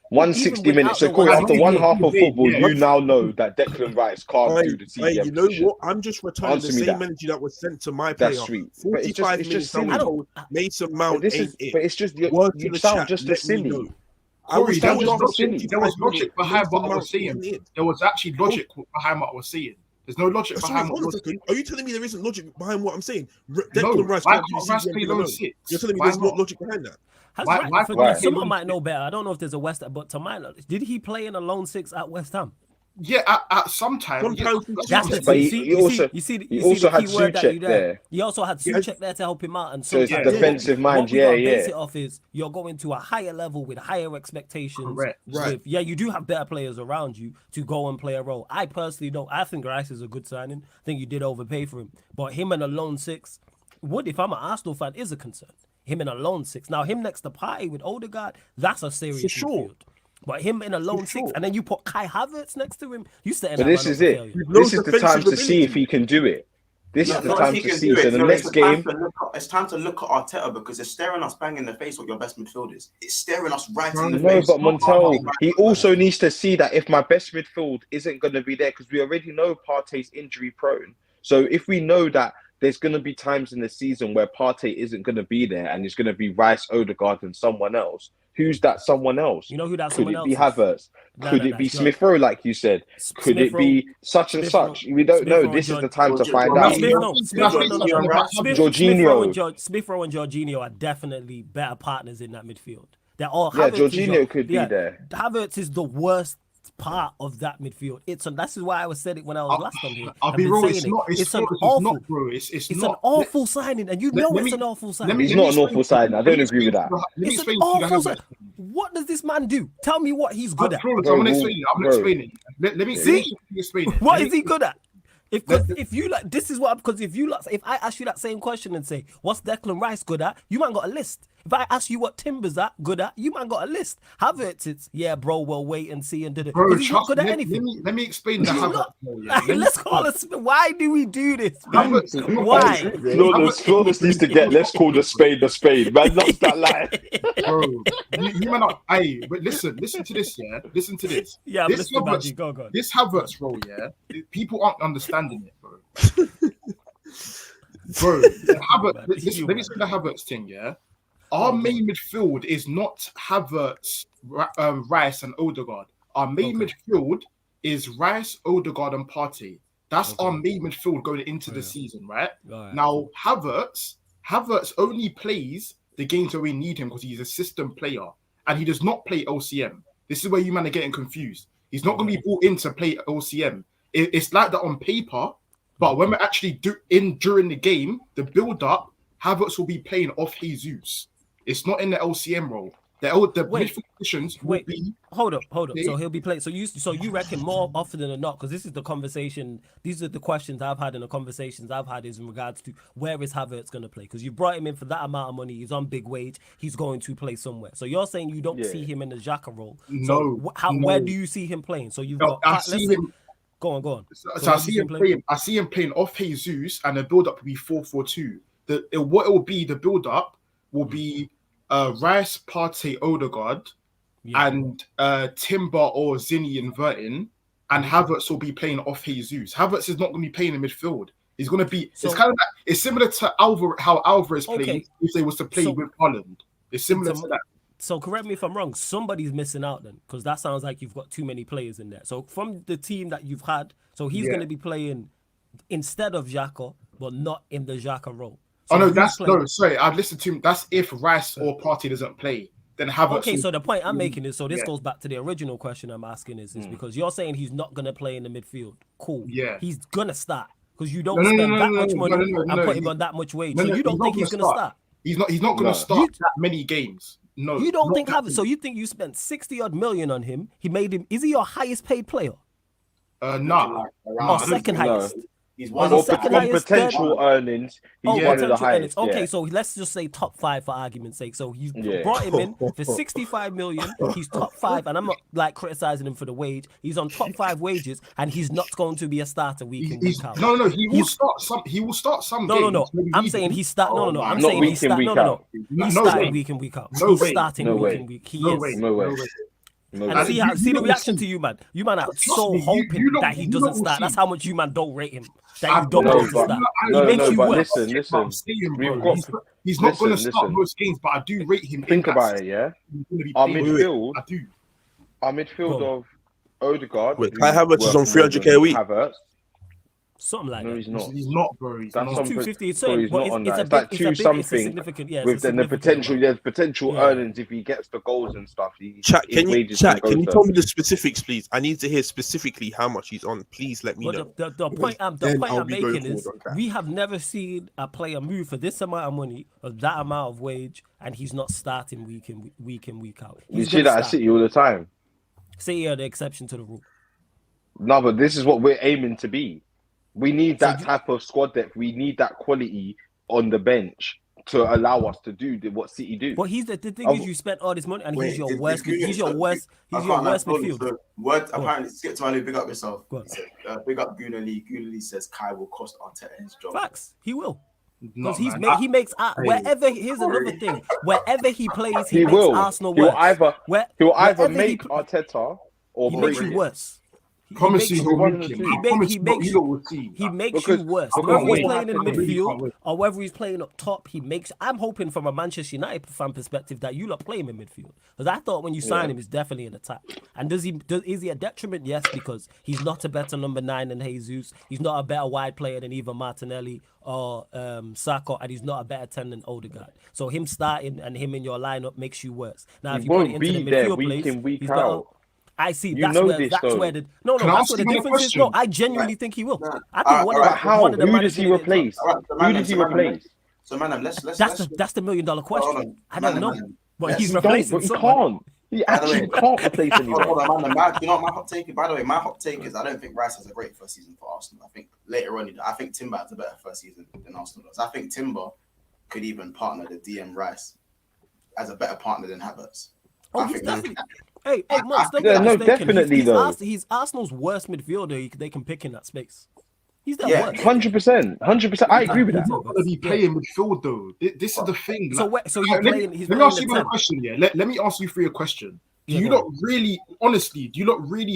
160 minutes, so Corey, after one half of football, you now know that Declan Rice can't do the CDM you know position. what? I'm just returning the same energy that was sent to my player. That's sweet. 45 minutes, I told Mason Mount ain't it. But it's just, you sound just as silly. Corey, there was logic behind what I was saying. There was actually logic behind what I was saying. There's no logic behind what I was saying. Are you telling me there isn't logic behind what I'm saying? Declan Rice can't do CDM alone. You're telling me there's no logic behind that? Someone might know better. I don't know if there's a West Ham, but to my knowledge, did he play in a lone six at West Ham? Yeah, at some time. But he also had Souček there. He also had Souček there to help him out. And so it's defensive mind, base it off is you're going to a higher level with higher expectations. Correct. Right. You do have better players around you to go and play a role. I personally don't. I think Rice is a good signing. I think you did overpay for him. But him and a lone six, if I'm an Arsenal fan, is a concern. Him in a lone six. Now, him next to Partey with Odegaard, that's a serious midfield. But him in a lone six, and then you put Kai Havertz next to him. But this is it. This is the time to see if he can do it. This is the time to see. So the next game, it's time to look at Arteta because it's staring us bang in the face what your best midfield is. It's staring us right in the face. No, but Montel, he also needs to see that if my best midfield isn't going to be there, because we already know Partey's injury prone. So if we know that there's going to be times in the season where Partey isn't going to be there and it's going to be Rice, Odegaard, and someone else. Who's that someone else? You know who that someone else is? Could it be Havertz? Could it be Smith Rowe, like you said? Could it be such and such? We don't know. This is the time to find out. Jorginho. Smith Rowe and Jorginho are definitely better partners in that midfield. They're all. Jorginho could be there. Havertz is the worst part of that midfield. That's why I said it when I was last on here. I'll be real. It's an awful signing, and it's an awful signing. He's not an awful signing. I don't agree with that. It's an awful signing. What does this man do? Tell me what he's good at. I'm gonna explain it. Let me explain it. What is he good at? If you like, this is what, because if I ask you that same question and say, what's Declan Rice good at? You might got a list. If I ask you what Timber's good at, you might got a list. Havertz, it's bro, we'll wait and see and do it. He's not good at anything. Let me explain the Havertz. Let's call it. Why do we do this? Why? Flawless needs to get. Let's call the spade the spade. Man, lost that line. Bro, you might not. Hey, but listen to this. Yeah, listen to this. Yeah, this Havertz, go. This Havertz role. Yeah, people aren't understanding it, bro. Let me say the Havertz thing. Yeah. Our main midfield is not Havertz, Rice, and Odegaard. Our main midfield is Rice, Odegaard, and Partey. That's our main midfield going into the season, right? Now, Havertz only plays the games where we need him because he's a system player, and he does not play LCM. This is where you man are getting confused. He's not going to be brought in to play LCM. It's like that on paper, but when we're actually during the game, the build-up, Havertz will be playing off Jesus. It's not in the LCM role. The midfield positions will be. Hold up. So he'll be playing. So you reckon more often than not, because this is the conversation. These are the questions I've had and the conversations I've had is in regards to where is Havertz going to play? Because you brought him in for that amount of money. He's on big wage. He's going to play somewhere. So you're saying you don't see him in the Xhaka role. So where do you see him playing? So you've got. I see him. Go on. So I see him playing off Jesus, and the build-up will be 4-4-2. What it will be, the build-up will be Rice, Partey, Odegaard, and Timber or Zinni inverting, and Havertz will be playing off Jesus. Havertz is not going to be playing in midfield. He's going to be. It's kind of like, it's similar to how Alvarez played if they was to play with Holland. It's similar to that. So correct me if I'm wrong. Somebody's missing out then, because that sounds like you've got too many players in there. So from the team that you've had, so he's going to be playing instead of Xhaka, but not in the Xhaka role. So sorry, I've listened to him. That's if Rice or Partey doesn't play, then Havertz. Okay, so the point I'm making is, so this goes back to the original question I'm asking is because you're saying he's not gonna play in the midfield. Cool. Yeah. He's gonna start because you don't spend that much money and put him on that much wage. So you don't think he's gonna start? He's not gonna start that many games. No. You don't think Havertz? So you think you spent 60-odd million on him? He made him. Is he your highest paid player? No. Or second highest? He's one Or of the from potential earnings, he's one of the highest. Okay, yeah. so let's just say top 5 for argument's sake. So he's brought him in for 65 million. He's top 5, and I'm not like criticizing him for the wage. He's on top 5 wages, and he's not going to be a starter week in, week out. No, he will start some. He will start some. No. I'm saying he's start. No. I'm not saying week he's in, start. week No. out. He's starting week in, week out. He's starting week in, week. He is. No way. And see the reaction to you, man. You man are so hoping that he doesn't start. That's how much you man don't rate him. That you don't want him to start. He makes you worse. Listen. He's not going to start most games, but I do rate him. Think about it, yeah. Our midfield of Odegaard. Wait, Kai Havertz is on 300k a week. Havertz. Something like that. He's not. He's not, bro. He's That's not. 250. It's not on that. It's like two something. With then the potential, there's potential earnings if he gets the goals and stuff. Chat, can you tell me the specifics, please? I need to hear specifically how much he's on. Please let me know. The point I'm making is we have never seen a player move for this amount of money or that amount of wage, and he's not starting week in, week out. You see that at City all the time. City are the exception to the rule. No, but this is what we're aiming to be. We need that type of squad depth. We need that quality on the bench to allow us to do what City do. But the thing is, you spent all this money, and he's your worst midfield. Apparently, Skip Tomali, big up yourself. Big up Gooner Lee. Gooner Lee says Kai will cost Arteta his job. Facts, he will. Because he makes wherever. Here's another thing: wherever he plays, he makes will. Arsenal He'll worse. He'll either make Arteta or he makes you worse. He makes you worse. Whether he's playing in midfield or whether he's playing up top, I'm hoping from a Manchester United fan perspective that you lot play him in midfield. Because I thought when you sign him, he's definitely an attack. And is he a detriment? Yes, because he's not a better number 9 than Jesus. He's not a better wide player than either Martinelli or Saka, and he's not a better 10 than Odegaard. So him starting and him in your lineup makes you worse. Now, if you put it into the midfield place, he's better. I see. That's where the difference is. No, I genuinely think he will. I think one of the who does he replace? Who does he replace? So, man, let's. That's the $1 million question. I don't know, but he's replacing. He can't. He actually can't replace anyone. Hold on, man. You know what my hot take is? By the way, my hot take is I don't think Rice has a great first season for Arsenal. I think later on, I think Timber has a better first season than Arsenal does. I think Timber could even partner the DM Rice as a better partner than Havertz. Hey, Mark, definitely though. He's Arsenal's worst midfielder they can pick in that space. He's their worst. 100%. I agree with that. He's not going to be playing midfield though. This is the thing. So he's playing. Let me ask you a question. Yeah, let me ask you a question. Do you not really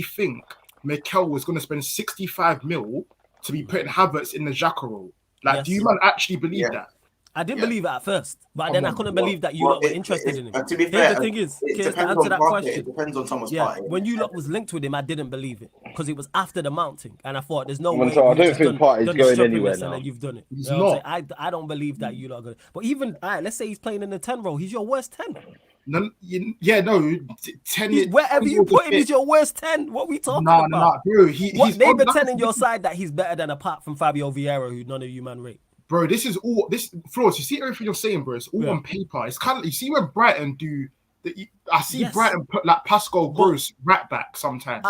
think Mikel was going to spend 65 mil to be putting Havertz in the Xhaka role? Like, do you man actually believe that? I didn't believe it at first, but then I couldn't believe that you lot were interested in him. To be fair, the thing is, to answer that question, it depends on someone's party. When you lot was linked with him, I didn't believe it because it was after the mounting, and I thought there's no way. I don't think Partey's going anywhere now. You've done it. He's not. I don't believe that you lot are going. But even let's say he's playing in the 10 role, he's your worst 10. No, 10. Wherever you put him, he's your worst 10. What are we talking about? Nah, bro. Name a 10 in your side that he's better than apart from Fabio Vieira, who none of you man rate. Bro, Flores, you see everything you're saying, bro. It's all on paper. It's kind of, you see when Brighton do, I see Brighton put like Pascal Gross right back sometimes.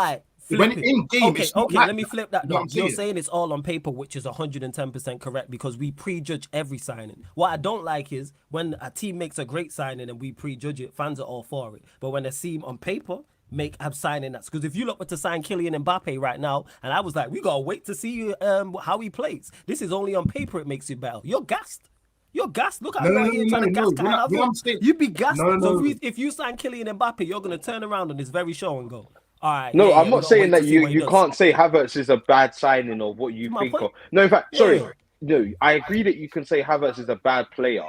When in game, let me flip that. No, you're saying it's all on paper, which is 110% correct because we prejudge every signing. What I don't like is when a team makes a great signing and we prejudge it, fans are all for it. But when they see him on paper, have signing that. Because if you look to sign Kylian Mbappe right now, and I was like, we gotta wait to see how he plays. This is only on paper. It makes it better. You're gassed. Look at you trying to gas. You'd be gassed. So if you sign Kylian Mbappe, you're gonna turn around on this very show and go, all right. No, I'm not saying that you can't say Havertz is a bad signing or what you think of. No, in fact, sorry. No, I agree that you can say Havertz is a bad player.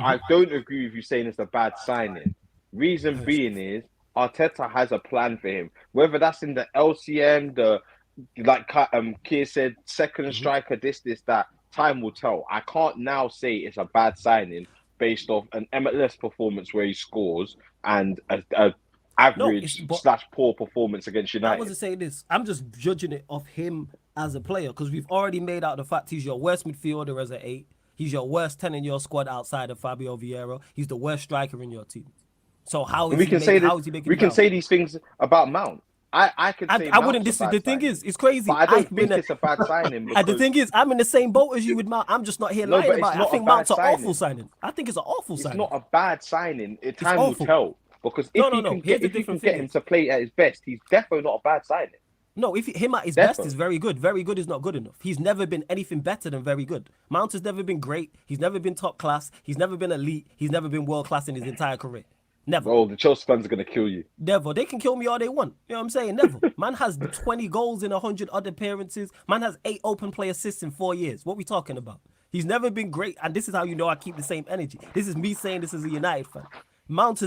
I don't agree with you saying it's a bad signing. Reason being is Arteta has a plan for him. Whether that's in the LCM, like Keir said, second striker, this, that, time will tell. I can't now say it's a bad signing based off an MLS performance where he scores and a average / poor performance against United. I wasn't saying this. I'm just judging it off him as a player because we've already made out the fact he's your worst midfielder as an 8. He's your worst 10 in your squad outside of Fabio Vieira. He's the worst striker in your team. So how is he making say these things about Mount? I could say I wouldn't disagree. The thing is, it's crazy. But I don't think it's a bad signing. And the thing is, I'm in the same boat as you with Mount. I'm just not here lying about it. I think Mount's an awful signing. I think it's an awful signing. It's not a bad signing. Time will tell. Because if you can get him to play at his best, he's definitely not a bad signing. No, if him at his best is very good. Very good is not good enough. He's never been anything better than very good. Mount has never been great. He's never been top class. He's never been elite. He's never been world class in his entire career. Never. Oh, the Chelsea fans are going to kill you. Never. They can kill me all they want. You know what I'm saying? Never. Man has 20 goals in 100 odd appearances. Man has 8 open play assists in 4 years. What we talking about? He's never been great. And this is how you know I keep the same energy. This is me saying this as a United fan. Mount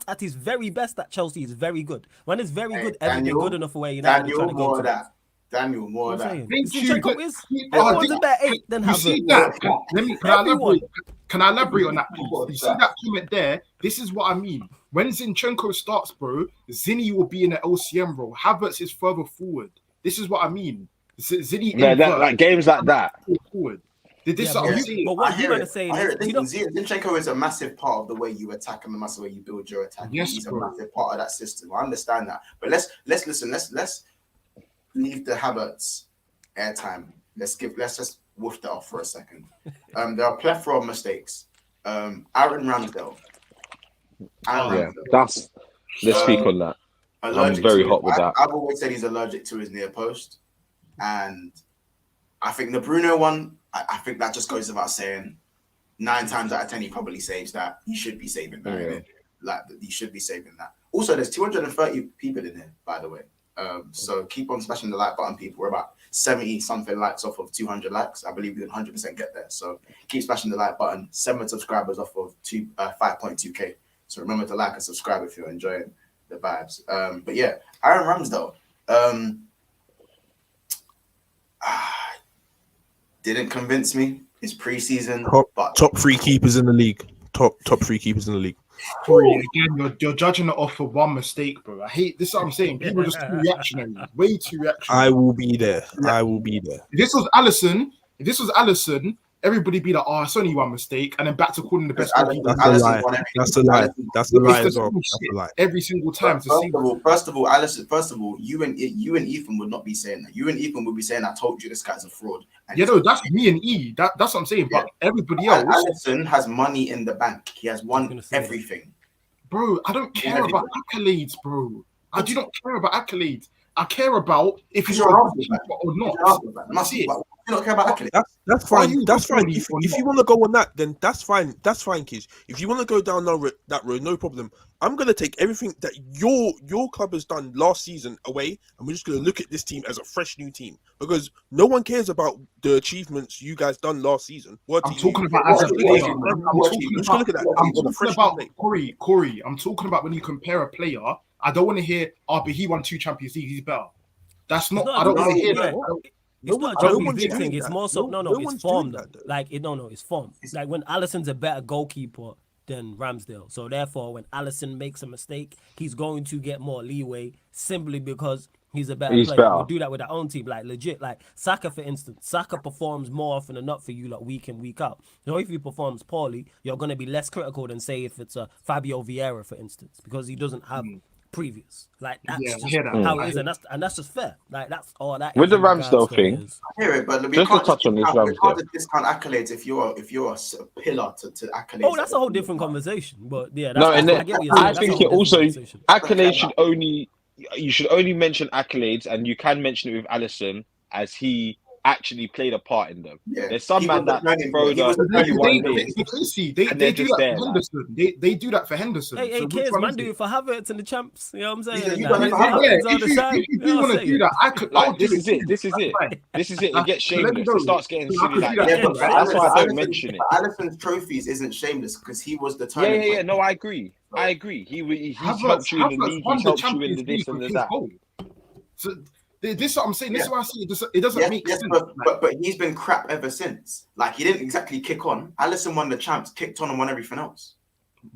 at his very best at Chelsea is very good. When it's very good, everything good enough for where United are trying to go to. Daniel, more of that. Zinchenko is everyone's a better 8 than Havertz. Can I elaborate on that, please? You see that comment there? This is what I mean. When Zinchenko starts, bro, Zinny will be in an LCM role. Havertz is further forward. This is what I mean. Zinny like games like that. Forward. But what you're gonna say is, Zinchenko is a massive part of the way you attack and the massive way you build your attack. Yes, he's a massive part of that system. I understand that, but let's listen. Let's leave the Havertz airtime. Let's just woof that off for a second. There are a plethora of mistakes. Aaron Ramsdale. Let's speak on that. I'm very hot with that. I've always said he's allergic to his near post, and I think the Bruno one. I think that just goes without saying. 9 times out of 10, he probably saves that. He should be saving that. Yeah. Like he should be saving that. Also, there's 230 people in here, by the way. So keep on smashing the like button, people. We're about 70 something likes off of 200 likes. I believe we can 100% get there. So keep smashing the like button. 7 subscribers off of 5.2k. So remember to like and subscribe if you're enjoying the vibes. But yeah, Aaron Ramsdale. Didn't convince me. His preseason, top 3 keepers in the league. Top 3 keepers in the league. Again, you're judging it off of one mistake, bro. I hate this. Is what I'm saying. People are just too reactionary. Way too reactionary. I will be there. If this was Alisson, everybody be like, "Oh, it's only one mistake," and then back to calling the best. That's a lie as well. Every single time. First of all, Alisson. You and Ethan would not be saying that. You and Ethan would be saying, "I told you this guy's a fraud." And that's me and E. That's what I'm saying. But everybody else, Alisson has money in the bank. He has won everything. Bro, I don't care about accolades, bro. I do not care about accolades. I care about if you're a keeper or not. You don't care about accolades. That's fine. That's fine. If you want to go on that, then that's fine. That's fine, kids. If you want to go down that road, no problem. I'm gonna take everything that your club has done last season away, and we're just gonna look at this team as a fresh new team because no one cares about the achievements you guys done last season. I'm talking about Corey. I'm talking about when you compare a player. I don't want to hear, but he won 2 Champions League. He's better. That's not. I don't want to hear that. It's not a Champions League thing. It's more so. No. It's form. It's form. It's like when Alisson's a better goalkeeper than Ramsdale. So therefore, when Alisson makes a mistake, he's going to get more leeway simply because he's a better player. We do that with our own team, like legit. Like Saka, for instance. Saka performs more often than not for you, like week in, week out. So if he performs poorly, you're going to be less critical than say if it's a Fabio Vieira, for instance, because he doesn't have previous. Like that's just how it is, and that's just fair. Like that's all that. With the Ramsdale thing, I hear it, but just to touch on this Ramsdale. We can't discount accolades if you're a pillar to accolades. Oh, that's a whole different conversation. But yeah, I think it also accolades you should only mention accolades, and you can mention it with Alisson as he actually played a part in them. Yeah. There's some man that throw they do that for Henderson. They do that for Henderson. Hey, kids, man, do it for Havertz and the champs. You know what I'm saying? If you want to do that, I could. This is it. It gets shameless. It starts getting silly. That's why I don't mention it. Alisson's trophies isn't shameless because he was the turning point. Yeah. No, I agree. He's helped you in the league. He's helped you in the this and the that. So this is what I'm saying. This is why I see it doesn't make sense. But he's been crap ever since. Like he didn't exactly kick on. Alisson won the champs, kicked on, and won everything else.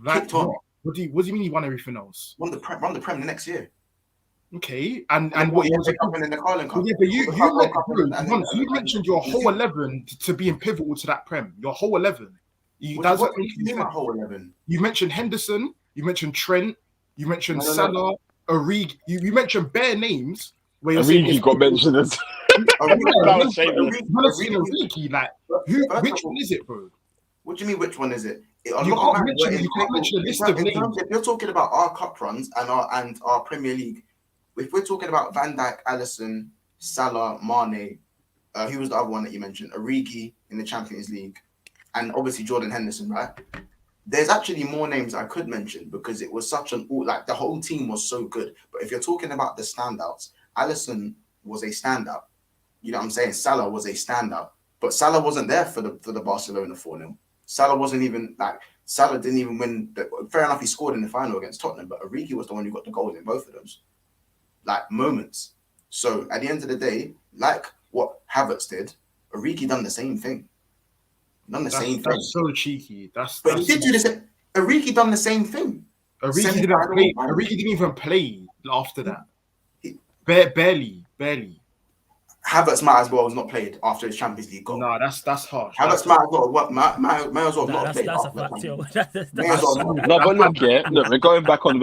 Kicked on. What do you mean he won everything else? Won the Prem the next year. Okay, and what he was in the Carling Cup. Yeah, but you mentioned your whole 11 to being pivotal to that Prem. Your whole 11. What whole 11? You mentioned Henderson. You mentioned Trent. You mentioned Salah. Origi. You mentioned bare names where you're saying Origi got mentioned as. Origi, like which one is it, bro? What do you mean? Which one is it? You can't mention a list of names. If you're talking about our cup runs and our Premier League, if we're talking about Van Dijk, Alisson, Salah, Mane, who was the other one that you mentioned? Origi in the Champions League, and obviously Jordan Henderson, right? There's actually more names I could mention because it was such the whole team was so good. But if you're talking about the standouts, Alisson was a standout. You know what I'm saying? Salah was a standout, but Salah wasn't there for the Barcelona 4-0. Salah didn't even win. Fair enough, he scored in the final against Tottenham, but Origi was the one who got the goals in both of those moments. So at the end of the day, like what Havertz did, Origi done the same thing. That's so cheeky. He did do the same. Origi done the same thing. Origi didn't even play after that. Barely. Havertz might as well have not played after his Champions League goal. No, that's harsh. Havertz might as well not played. That's a fact, yo. No, but look, we're going back on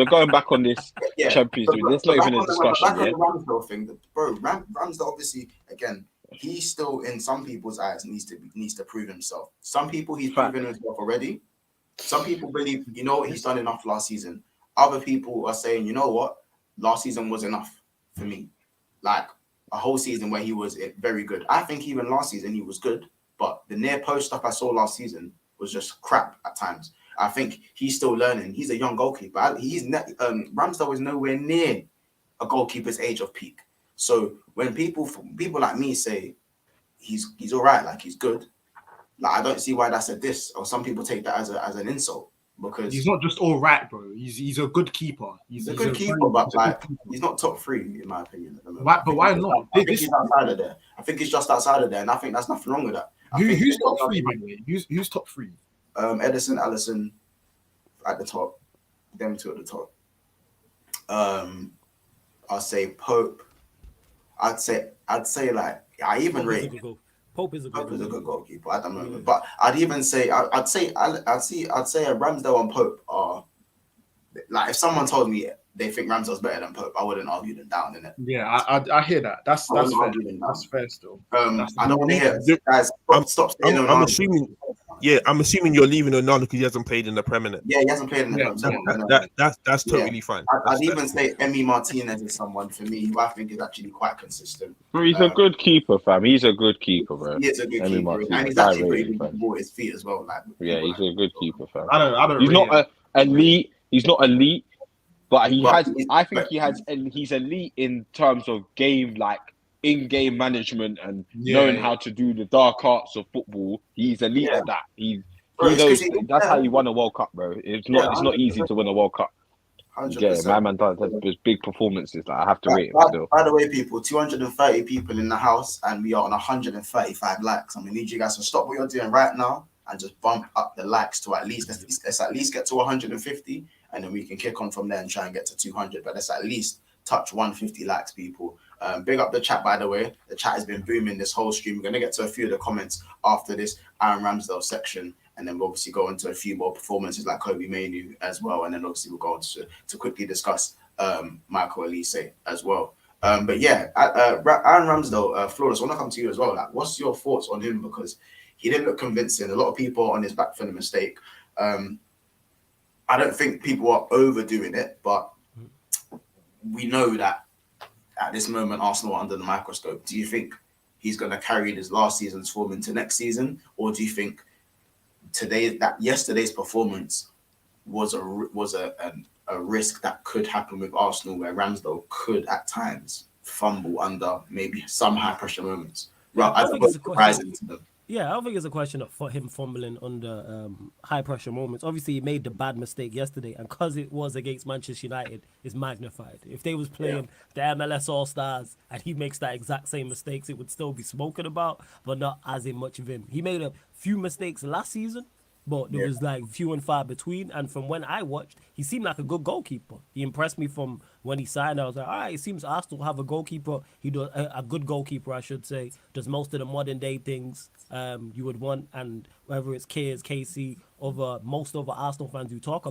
this Champions League. There's not even a discussion yet. Ramsdale thing, bro. Ramsdale obviously, again, he still in some people's eyes needs to prove himself. Some people he's proven himself already. Some people believe, he's done enough last season. Other people are saying, you know what, last season was enough for me. Like a whole season where he was very good. I think even last season he was good, but the near post stuff I saw last season was just crap at times. I think he's still learning. He's a young goalkeeper. Ramsdale is nowhere near a goalkeeper's age of peak. So when people like me say he's all right, like he's good, like I don't see why that's a diss, or some people take that as an insult, because he's not just all right, bro. He's a good keeper. He's a good keeper, but he's not top 3 in my opinion at the moment. But why not? I think he's outside of there. I think he's just outside of there, and I think that's nothing wrong with that. Who's top 3, by the way? Who's top 3? Ederson, Alisson at the top, them two at the top. I'll say Pope. I'd say like I even rate Pope is a good goalkeeper at the moment. But I'd even say I'd say a Ramsdale and Pope are like, if someone told me they think Ramsdale's better than Pope, I wouldn't argue them down, innit? Yeah, I hear that. That's fair. That's fair still. I don't want to hear guys stop saying I'm assuming you're leaving Onana because he hasn't played in the Premier. Yeah, he hasn't played in the Premier. That's totally fine. I'd even say Emi Martinez is someone for me who I think is actually quite consistent. He's a good keeper, fam. He's a good keeper, bro. He is a good keeper, and he's actually pretty good ball at his feet as well. He's a good keeper, fam. I don't. He's not elite. He's not elite, but he's elite in terms of game, like in-game management and knowing how to do the dark arts of football. He's elite at that. He knows that's how you won a World Cup, bro. It's not easy to win a World Cup. 100%. Yeah, my man does big performances. Like, I have to rate him still. By the way, people, 230 people in the house, and we are on 135 likes. And we need you guys to stop what you're doing right now and just bump up the likes to let's at least get to 150, and then we can kick on from there and try and get to 200. But let's at least touch 150 likes, people. Big up the chat, by the way. The chat has been booming this whole stream. We're going to get to a few of the comments after this Aaron Ramsdale section, and then we'll obviously go into a few more performances like Kobbie Mainoo as well, and then obviously we'll go on to quickly discuss Michael Olise as well. But yeah, Aaron Ramsdale, Flawless, I want to come to you as well. Like, what's your thoughts on him? Because he didn't look convincing. A lot of people are on his back for the mistake. I don't think people are overdoing it, but we know that at this moment, Arsenal are under the microscope. Do you think he's going to carry this last season's form into next season, or do you think yesterday's performance was a risk that could happen with Arsenal, where Ramsdale could at times fumble under maybe some high pressure moments? I don't think it's a question. Yeah, I don't think it's a question of him fumbling under high pressure moments. Obviously, he made the bad mistake yesterday, and because it was against Manchester United, it's magnified. If they was playing the MLS All Stars and he makes that exact same mistakes, it would still be spoken about, but not as in much of him. He made a few mistakes last season, but there was like few and far between. And from when I watched, he seemed like a good goalkeeper. He impressed me from when he signed. I was like, all right, it seems Arsenal have a goalkeeper. He does a good goalkeeper, I should say. Does most of the modern day things you would want. And whether it's Casey, most of the Arsenal fans who talk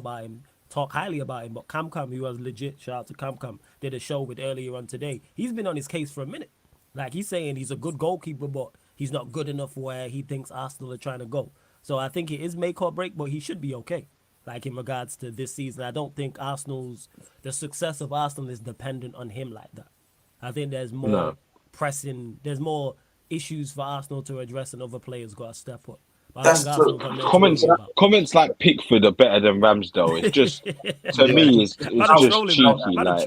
talk highly about him. But Cam, who was legit, shout out to Cam, did a show with earlier on today. He's been on his case for a minute. Like, he's saying he's a good goalkeeper, but he's not good enough where he thinks Arsenal are trying to go. So I think it is make or break, but he should be okay. Like, in regards to this season, I don't think the success of Arsenal is dependent on him like that. I think there's more there's more issues for Arsenal to address and other players got to step up. That's true. Comments like Pickford are better than Ramsdale. It's just to me, it's just cheeky. Like,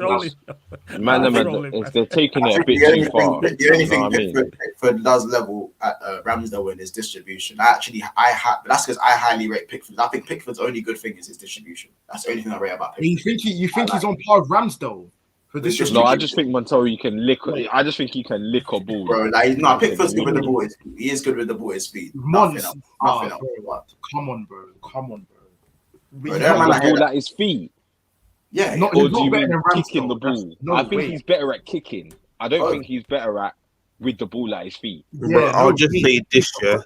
they're taking it a bit too far. The only thing Pickford does level at Ramsdale in his distribution. That's because I highly rate Pickford. I think Pickford's only good thing is his distribution. That's the only thing I rate about Pickford. You think he's on par with Ramsdale? No, I just think Montel, you can lick. I just think he can lick a ball. Bro, like, no, Pickford's good with the ball. He is good with the ball at his feet. Nothing else. Come on, bro. The ball at his feet. Yeah. Or do you mean kicking the ball? I think he's better at kicking. I don't think he's better at with the ball at his feet. Yeah, I'll just say this, yeah.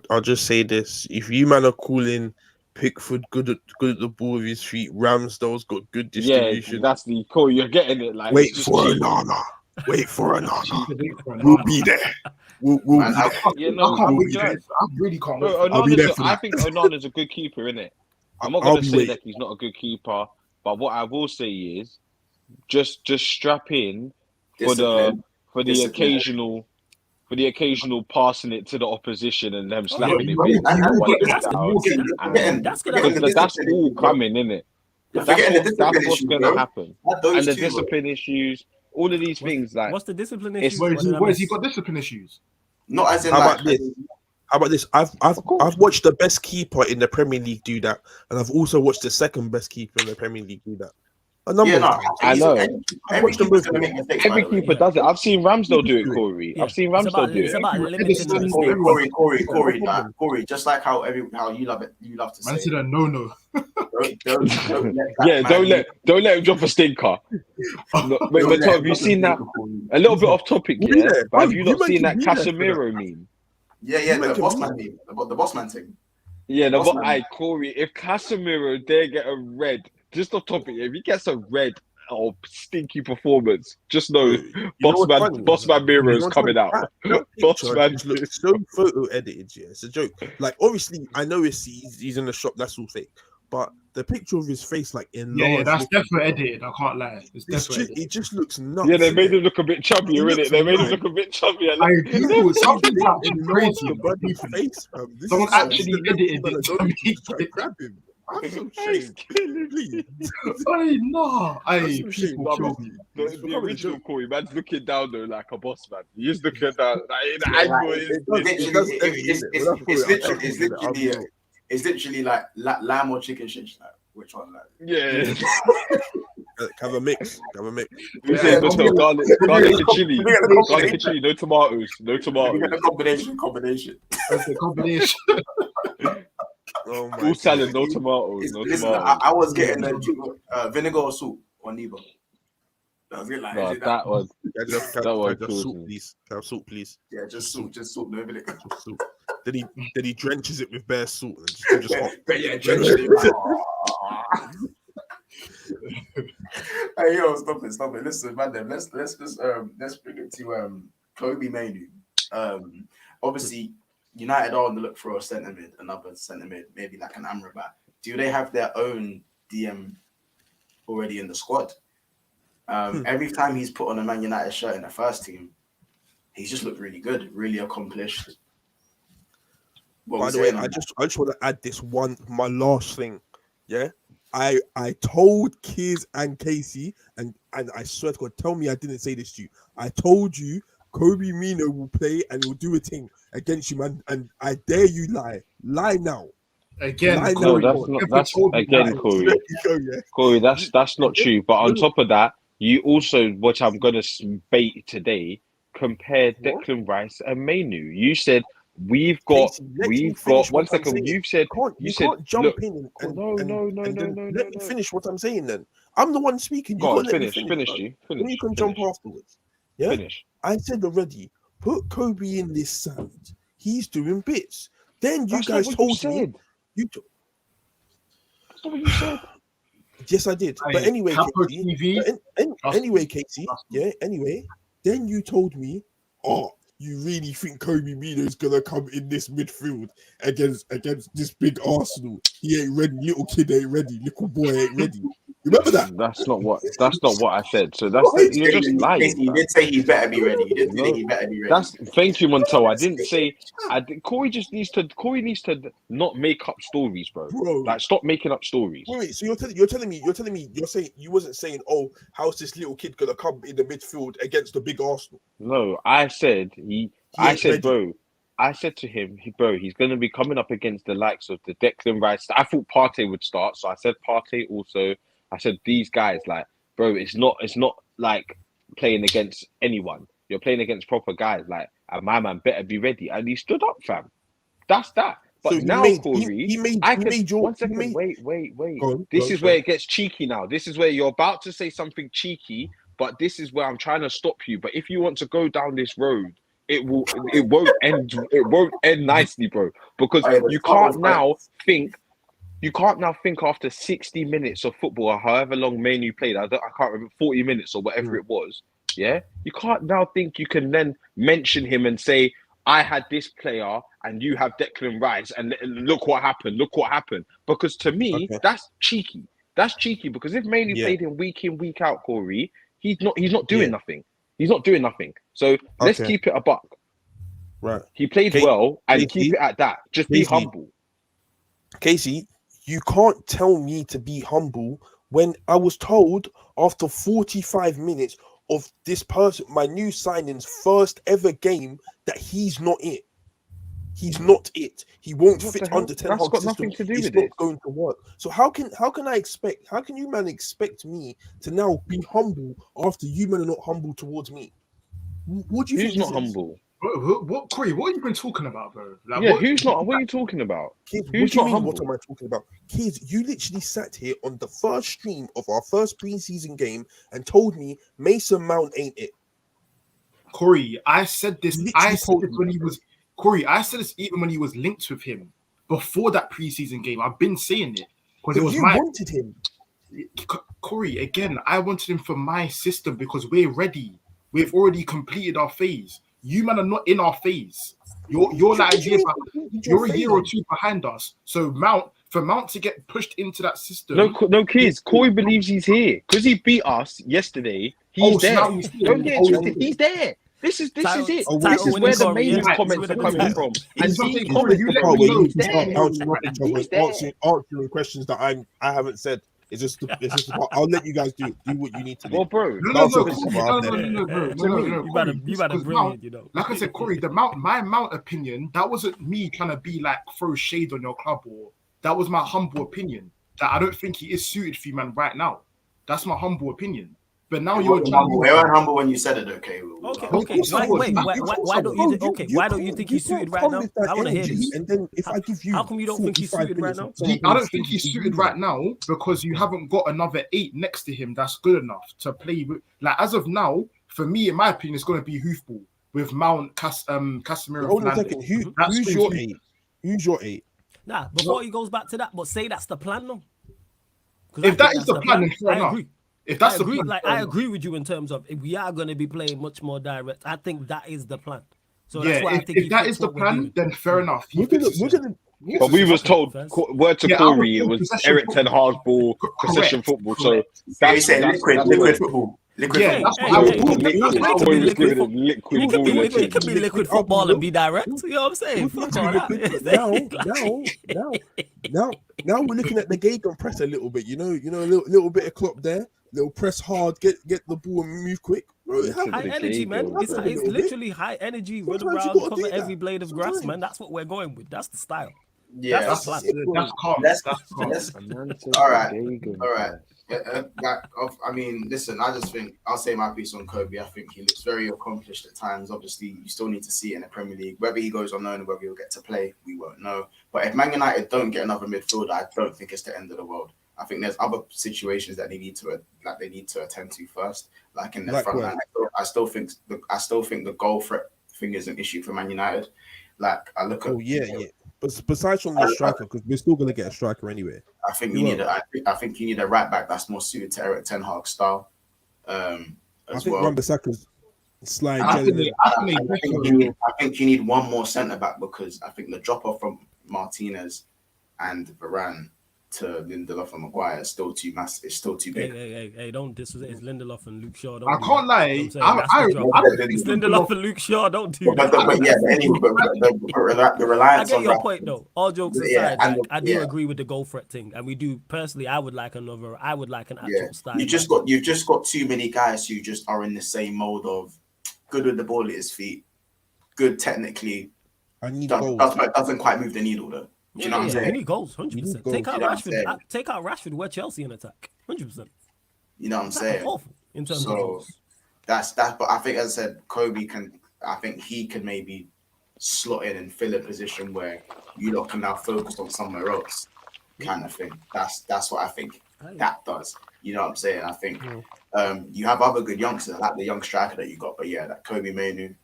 I'll just say this. If you man are calling Pickford good at the ball with his feet, Ramsdale's got good distribution. Yeah, that's the call. You're getting it. Like, wait for Onana. We'll be there. We'll be there. I really can't wait. I think Onana's a good keeper, innit? I'm not going to say that he's not a good keeper, but what I will say is just strap in for the occasional passing it to the opposition and them slapping it. That's all coming, isn't it? That's what's going to happen. And the discipline issues, all of these things. Like, what's the discipline issues? Where has he got discipline issues? Not as in. How about this? I've watched the best keeper in the Premier League do that, and I've also watched the second best keeper in the Premier League do that. I know. Every keeper does it. I've seen Ramsdale do it, Corey. I've seen Ramsdale do it. Corey, just like how you love it. You love to say. Man said a no. Don't let him drop a stinker. Wait, Tom, have you seen that? A little bit off topic, yeah. But have you not seen that Casemiro meme? Yeah, the boss man meme, the boss man thing. Yeah, Corey, if Casemiro dare get a red. Just off topic, if he gets a red or stinky performance, just know Boss Man Miro is coming out. Boss Man looks so photo edited, yeah. It's a joke. Like, obviously, I know he's in the shop, that's all fake. But the picture of his face, like, that's definitely edited. I can't lie. It just looks nuts. Yeah, they made him look a bit chubbier, innit? They made him look a bit chubbier. Something's happening crazy. Face, someone actually edited it to me. Grab him. I'm so ashamed. The original Corey, man's looking down though like a boss man. He's looking down like in the angle. It's literally like lamb or chicken shit. Like, which one? Like? Yeah. Have a mix. Garlic and chili. Garlic and chili. No tomatoes. Combination. Okay, combination. Oh my all salad, no tomatoes. I was getting vinegar or soup on Nebo. That was soup, please. Have soup, please. Yeah, just soup, no vinegar. Just soup. Then he drenches it with bare salt and just hot. Drenches it. Hey, yo, stop it. Listen, man, let's bring it to Kobbie Mainoo. Obviously, United are on the look for another centre mid, maybe like an Amrabat. Do they have their own DM already in the squad? Every time he's put on a Man United shirt in the first team, he's just looked really good, really accomplished. By the way, I just want to add my last thing. Yeah, I told Kiz and Casey, and I swear to God, tell me I didn't say this to you. I told you Kobbie Mainoo will play and will do a thing against you, man. And I dare you lie now. Again, Corey. Corey, that's not true. But on top of that, you also, which I'm gonna bait today, compared Declan Rice and Mainoo. You said we've got. One second. You said you can't jump in and let me finish what I'm saying. Then I'm the one speaking. Go on, finish. You can jump afterwards. Yeah. Finish. I said already. Put Kobbie in this side. He's doing bits. Then you guys told me. That's not what you said. Yes, I did. But anyway, Capo Casey, TV, anyway, Casey, yeah, anyway, then you told me, oh, you really think Kobbie Mainoo is gonna come in this midfield against this big Arsenal? He ain't ready. Little kid ain't ready. Little boy ain't ready. Remember that? That's not what I said. So you're just lying. You did say he better be ready. You did say he better be ready. Thank you, Montel. I didn't say. Corey needs to not make up stories, bro. Like, stop making up stories. Wait. So you're saying you wasn't saying, oh, how's this little kid gonna come in the midfield against the big Arsenal? No, I said bro. I said to him, bro, he's going to be coming up against the likes of the Declan Rice. I thought Partey would start, so I said Partey also. I said these guys, like, bro, it's not like playing against anyone. You're playing against proper guys, like, and my man better be ready. And he stood up, fam. That's that. But so now, Corey, wait. This is where it gets cheeky now. This is where you're about to say something cheeky, but this is where I'm trying to stop you. But if you want to go down this road, it won't end nicely, bro. Because you can't now think after 60 minutes of football or however long Mainoo played, I can't remember, 40 minutes or whatever it was. Yeah, you can't now think you can then mention him and say, I had this player and you have Declan Rice and look what happened. Because to me, that's cheeky. That's cheeky because if Mainoo played him week in, week out, Corey, he's not doing nothing. He's not doing nothing. So let's keep it a buck. Right. He played well and keep it at that. Just be humble. Casey, you can't tell me to be humble when I was told after 45 minutes of this person, my new signing's first ever game, that he's not it. He's not it. He won't fit under 10 That's got nothing to do with it. It's not going to work. So how can you man expect me to now be humble after you men are not humble towards me? What do you think? Who's not humble? What, Corey? What have you been talking about, bro? Like, who's not? What are you talking about? Kids, who's not humble? What am I talking about? Kids, you literally sat here on the first stream of our first preseason game and told me Mason Mount ain't it. Corey, I said this. I said this when he was. Corey, I said this even when he was linked with him before that preseason game. I've been saying it because it was wanted him. Corey, again, I wanted him for my system because we're ready. We've already completed our phase. You man are not in our phase. You're like you're a year or two behind us. So for Mount to get pushed into that system. No, kids. Corey believes he's here because he beat us yesterday. He's there. Don't get twisted. He's there. This is it. This is where the main comments are coming from. And he answering questions that I haven't said. It's just I'll let you guys do what you need to do. Well, bro, you better bring it, you know. Like I said, Corey, my Mount opinion, that wasn't me trying to be like throw shade on your club, or that was my humble opinion. That I don't think he is suited for you, man, right now. That's my humble opinion. But now you're humble. We weren't humble when you said it, okay? Okay. Why don't you think he's suited right now? I want to hear this. And then if I give you, how come you don't think he's suited right now? I don't think he's suited right now because you haven't got another 8 next to him that's good enough to play with. Like as of now, for me, in my opinion, it's going to be hoofball with Mount, Casemiro. Hold on a second. Who's your 8? Who's your 8? Nah, before he goes back to that, but say that's the plan, though. If that is the plan, then fair enough. If that's the plan, I agree with you in terms of if we are going to be playing much more direct. I think that is the plan. So that's why I think if that is the plan, then fair enough. But we was told, word to Corey, it was Eric Ten Hag's ball, possession football. So that's liquid football. It could be liquid football and be direct. You know what I'm saying? Now we're looking at the Gagan press a little bit. You know, a little bit of Klopp there. Little press hard, get the ball and move quick. Bro, high energy, man. It's literally high energy. Run around, cover every blade of grass, man. That's what we're going with. That's the style. Yeah, that's calm. That's calm. All right. I mean, listen, I just think I'll say my piece on Kobbie. I think he looks very accomplished at times. Obviously, you still need to see it in the Premier League. Whether he goes unknown or whether he'll get to play, we won't know. But if Man United don't get another midfielder, I don't think it's the end of the world. I think there's other situations that they need to attend to first, like in the front line. I still think the goal threat thing is an issue for Man United. Like I look at besides from the striker, because we're still gonna get a striker anyway. I think you need a right back that's more suited to Eric Ten Hag style. I think Wan-Bissaka's slide. I think you need one more centre back because I think the drop off from Martinez and Varane to Lindelof and Maguire is still too massive. It's still too big. Hey, don't disrespect. It's Lindelof and Luke Shaw. I can't lie. It's Lindelof and Luke Shaw. Don't do that. The reliance I get on your that. point though. All jokes aside, I do agree with the goal threat thing, and we do. Personally, I would like an actual style. You've just got too many guys who just are in the same mode of good with the ball at his feet, good technically. I need goals. Doesn't quite move the needle though. Do you know what I'm saying? We need goals, 100%. Take out Rashford. Take out Rashford. We're Chelsea in attack, 100%. You know what I'm saying? Awful in terms of goals. That's. But I think, as I said, Kobbie can. I think he can maybe slot in and fill a position where you lot can now focus on somewhere else, kind of thing. That's what I think that does. You know what I'm saying? I think you have other good youngsters, like the young striker that you got. But yeah, that Kobbie Mainoo,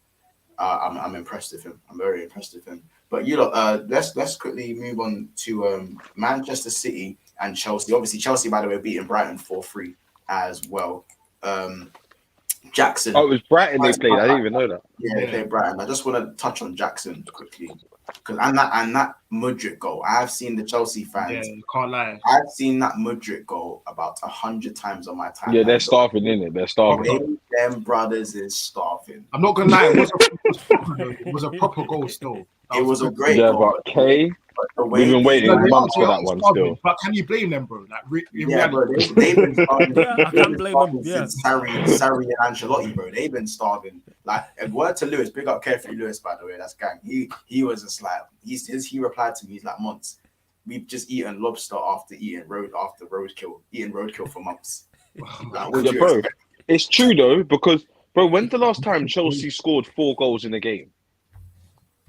I'm impressed with him. I'm very impressed with him. But you know, let's quickly move on to Manchester City and Chelsea. Obviously, Chelsea, by the way, beating Brighton 4-3 as well. Jackson. Oh, it was Brighton they played. I didn't even know that. Yeah, they played Brighton. I just want to touch on Jackson quickly because and that Mudryk goal. I've seen the Chelsea fans. Yeah, you can't lie. I've seen that Mudryk goal about 100 times on my time. Yeah, they're starving, innit? They're starving. Them brothers is starving. I'm not gonna lie. It was a proper goal still. It was a great goal. But K, we've been waiting months for that one still. But can you blame them, bro? Like, bro, they've been starving. I can't blame them. Yeah, Sarri and Ancelotti, bro. They've been starving. Like, a word to Lewis. Big up carefully, Lewis. By the way, that's gang. He was just like he replied to me. He's like, months. We've just eaten lobster after roadkill. Eating roadkill for months. Like, yeah, bro. It's true though because bro, when's the last time Chelsea scored 4 goals in a game?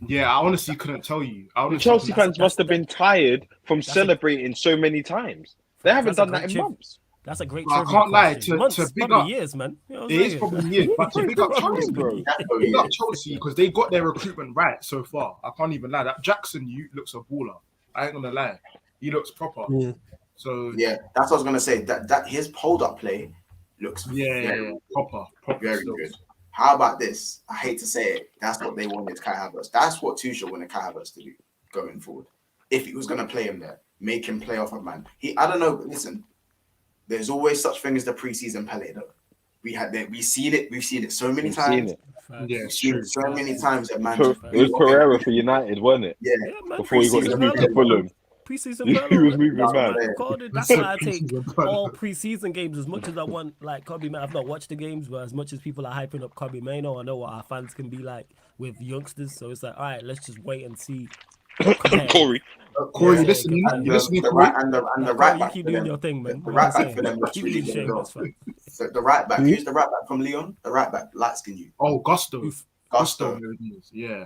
Yeah, I honestly couldn't tell you. Chelsea fans must have been tired from celebrating so many times. They haven't done that in months. That's a great. I can't lie. To big up years, man. You know it is probably years, but to big up Chelsea, bro. Big up Chelsea because they got their recruitment right so far. I can't even lie. That Jackson, looks a baller. I ain't gonna lie. He looks proper. Yeah. So yeah, that's what I was gonna say. That his hold up play looks proper, very good. How about this? I hate to say it. That's what they wanted Kai Havertz. That's what Tuchel wanted Kai Havertz to do going forward. If he was going to play him there, make him play off a man. I don't know. Listen, there's always such thing as the preseason Pele, though. We've seen it so many times. Yeah, so many times that man. It was Pereira for United, wasn't it? Yeah, before he got his move to Fulham. Preseason he was moving mad. That's why I take all preseason games as much as I want. Like Kobbie Mainoo, I've not watched the games, but as much as people are hyping up Kobbie Mainoo, I know what our fans can be like with youngsters. So it's like, all right, let's just wait and see. Corey, listen. The right back. You keep doing your thing, man. The right back for them. The right back. Who's the right back from Lyon? The right back, light skin you. Oh, Gusto. Yeah.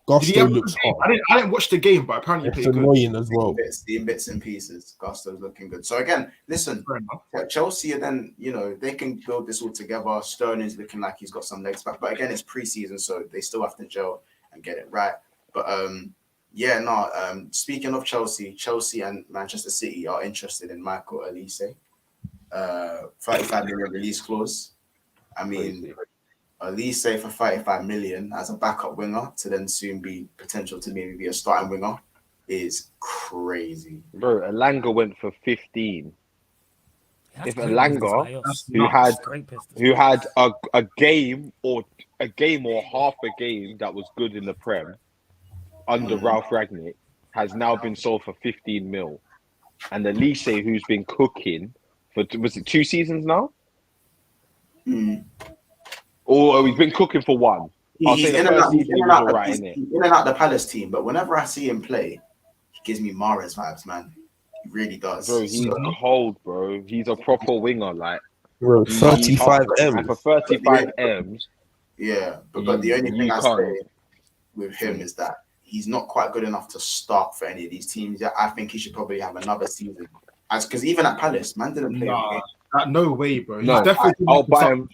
Gusto looks hot. I didn't watch the game, but apparently he played annoying as well. Bits and pieces. Gusto's looking good. So again, listen, Chelsea, and then they can build this all together. Sterling's looking like he's got some legs back, but again, it's preseason, so they still have to gel and get it right. But speaking of Chelsea and Manchester City are interested in Michael Olise. 35 million release clause. I mean, Olise for 35 million as a backup winger to then soon be potential to maybe be a starting winger is crazy. Bro, Elanga went for 15. If Elanga, who had a game or half a game that was good in the Prem under Ralph Rangnick, has now been sold for 15 mil, and Olise, who's been cooking for 2 seasons now, or he's been cooking for 1. I'll say the first season he was alright, innit? He's in and out the Palace team, but whenever I see him play, he gives me Mahrez vibes, man. He really does. Bro, he's cold, bro. He's a proper winger, like. Bro, 35 M's. For 35 M's. Yeah, but the only thing I say with him is that he's not quite good enough to start for any of these teams. I think he should probably have another season. Because even at Palace, man didn't play. No way, bro. No, I'll buy him.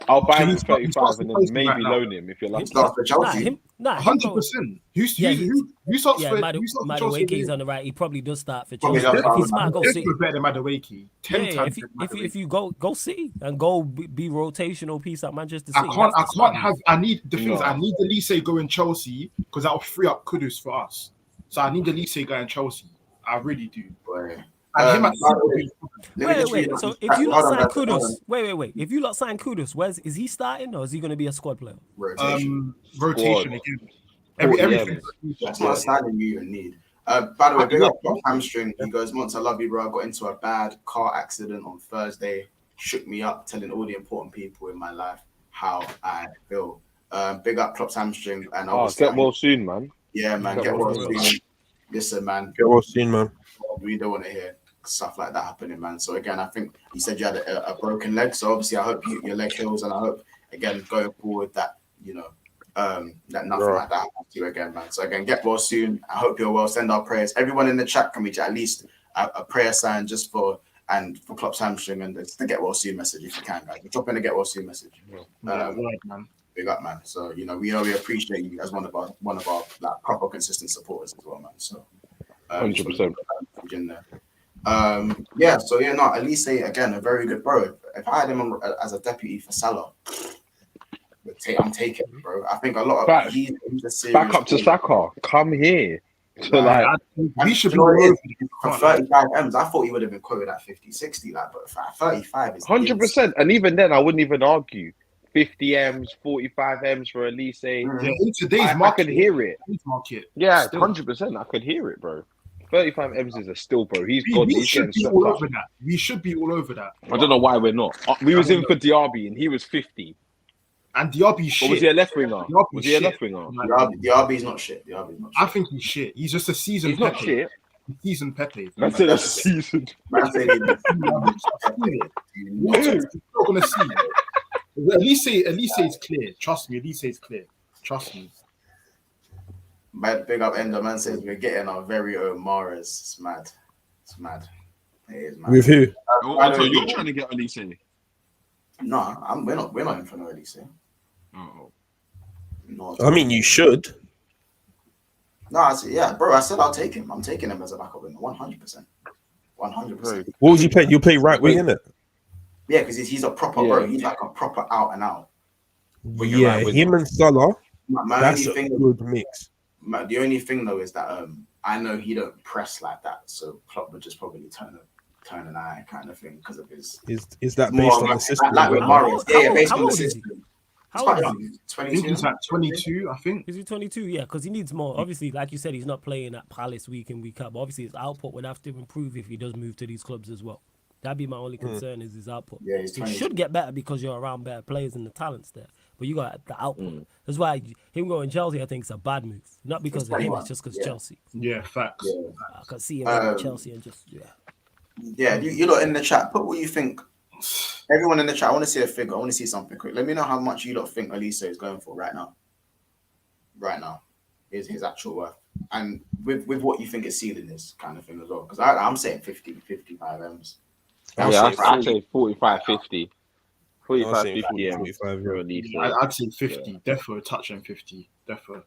I'll buy So him he's for 35 and then right maybe now. loan him if you're lucky. Starts for Nah, Chelsea. him 100%. Who starts for Chelsea? Madueke's on the right. He probably does start for Probably Chelsea. does. If he's smart, go City. Definitely better than Madueke. 10 Yeah, times. if you go City and go be rotational piece at Manchester City. I need the things. I need the Olise going Chelsea because that will free up Kudus for us. So I need the Olise going Chelsea. I really do. And him at Wait. So if you lot sign Kudus, wait. If you lot sign Kudus, is he starting or is he going to be a squad player? Rotation again. Everything. That's not a signing you even need. By the way, big up hamstring. He goes, Montel, I love you, bro. I got into a bad car accident on Thursday. Shook me up, telling all the important people in my life how I feel. Big up Klopp's hamstring. And get well soon, man. Yeah, man. Get well soon. Listen, man. Get well soon, man. We don't want to hear stuff like that happening, man. So again, I think you said you had a broken leg. So obviously, I hope your leg heals, and I hope again going forward that that nothing like that happens to you again, man. So again, get well soon. I hope you're well. Send our prayers. Everyone in the chat can reach at least a prayer sign just for Klopp's hamstring and the get well soon message if you can, guys. Drop in the get well soon message. Man. Big up, man. So we appreciate you as one of our like proper consistent supporters as well, man. So 100%. Olise again, a very good bro. If I had him as a deputy for Salah, I'm taking him, bro. I think a lot of he's a serious back up to Saka. Come here. So we should be over for 35 M's. I thought he would have been quoted at 50, 60, but 35 is 100%. And even then, I wouldn't even argue 50 M's, 45 M's for Olise. In today's market, I could hear it. Yeah, still. 100%. I could hear it, bro. 35 M's is a still, bro. He's should be all over that. We should be all over that. I don't know why we're not. We was in for Diaby and he was 50. And Diaby's shit. Or was he a left winger? Was he a left winger? Diaby's not shit. I think he's shit. He's just a seasoned Pepe. He's not shit. Seasoned Pepe. That's a seasoned. Man said You're not gonna see. Olise is clear. Trust me. Olise is clear. Trust me. Big up Ender, man says we're getting our very own Mahrez. It's mad. It is mad. With who? So you're trying to get Olise? No, we're not in for no Olise. Oh. No, I mean, you should. No, I said I'll take him. I'm taking him as a backup in 100%. 100%. What would you play? You play right wing, innit? Yeah, because he's a proper bro. He's like a proper out and out. Yeah, him and Salah. That's a good mix. The only thing though is that I know he don't press like that, so Klopp would just probably turn an eye kind of thing because of his. Is that based on the system? Like with Mahrez, based on the system. How old is he? 22. He's like 22, I think. Is he 22? Yeah, because he needs more. Obviously, like you said, he's not playing at Palace week in, week out. But obviously, his output would have to improve if he does move to these clubs as well. That'd be my only concern is his output. Yeah, he should get better because you're around better players and the talent's there. But you got the output. That's why him going Chelsea, I think, is a bad move. Not because of him, it's just because Chelsea. Yeah, facts. Yeah. I can see him going Chelsea and just, Yeah, you lot in the chat, put what you think. Everyone in the chat, I want to see a figure. I want to see something quick. Let me know how much you lot think Olise is going for right now. Right now, is his actual worth. And with what you think his ceiling is, kind of thing as well. Because I'm saying 50, 55 M's. I'd say 45, 50. 45, 50 M's. I'd say 50. Defo touching 50. Defo.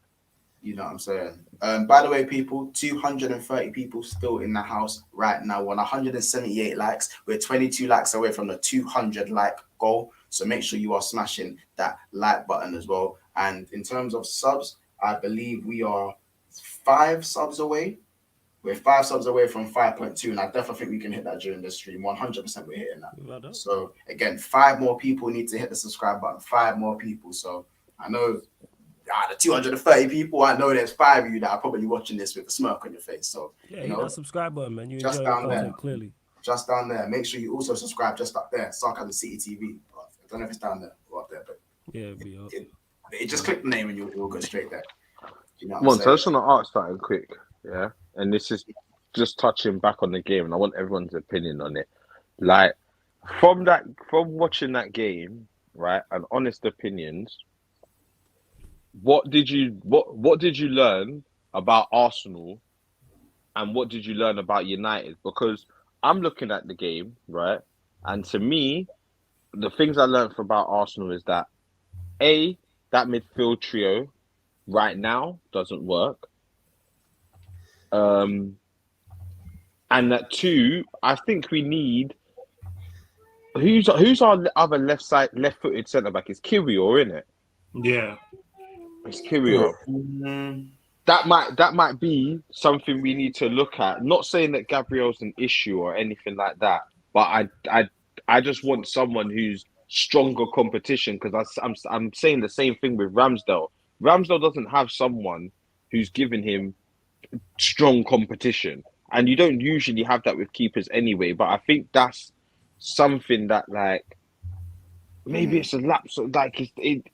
You know what I'm saying? By the way, people, 230 people still in the house right now. We're on 178 likes. We're 22 likes away from the 200 like goal. So make sure you are smashing that like button as well. And in terms of subs, I believe we are 5 subs away. We're 5 subs away from 5.2. And I definitely think we can hit that during this stream. 100% we're hitting that. So again, 5 more people need to hit the subscribe button. 5 more people. So I know... the 230 people, I know there's 5 of you that are probably watching this with a smirk on your face. So, hit that subscribe button, man. You just enjoy down the content, there, clearly. Just down there. Make sure you also subscribe just up there. Sarcasm City TV. I don't know if it's down there or up there, but it just click the name and you'll go straight there. You know so I just want to ask something quick, yeah? And this is just touching back on the game, and I want everyone's opinion on it. Like, from watching that game, right, and honest opinions, what did you learn about Arsenal and what did you learn about United? Because I'm looking at the game, right? And to me, the things I learned about Arsenal is that that midfield trio right now doesn't work. And that 2, I think we need who's our other left-footed centre back? It's Kiwior, isn't it? Yeah, it's Kiwior. That might be something we need to look at. Not saying that Gabriel's an issue or anything like that, but I just want someone who's stronger competition, because I'm saying the same thing with Ramsdale. Ramsdale doesn't have someone who's giving him strong competition, and you don't usually have that with keepers anyway. But I think that's something that, like, maybe it's a lapse of, like,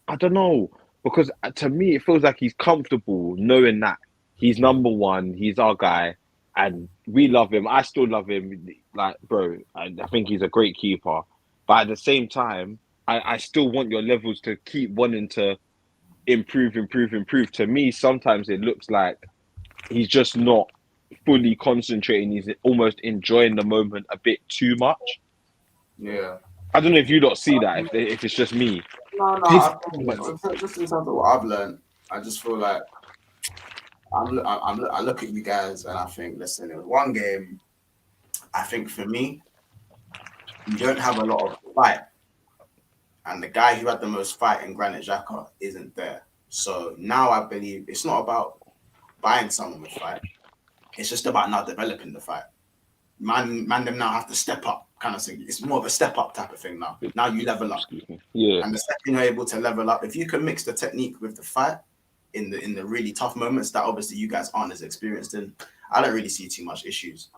I don't know, because to me it feels like he's comfortable knowing that he's number one, he's our guy, and we love him. I still love him, like, bro. I think he's a great keeper, but at the same time, I still want your levels to keep wanting to improve. To me, sometimes it looks like he's just not fully concentrating. He's almost enjoying the moment a bit too much. Yeah. I don't know if you don't see that, if it's just me. No. Just in terms of what I've learned, I just feel like I look at you guys and I think, listen, it was one game. I think for me, you don't have a lot of fight. And the guy who had the most fight in Granit Xhaka isn't there. So now I believe it's not about buying someone with fight. It's just about now developing the fight. Man, them now have to step up, kind of thing. It's more of a step up type of thing now. Now you level up. Yeah. And the second you're able to level up, if you can mix the technique with the fight in the really tough moments that obviously you guys aren't as experienced in, I don't really see too much issues.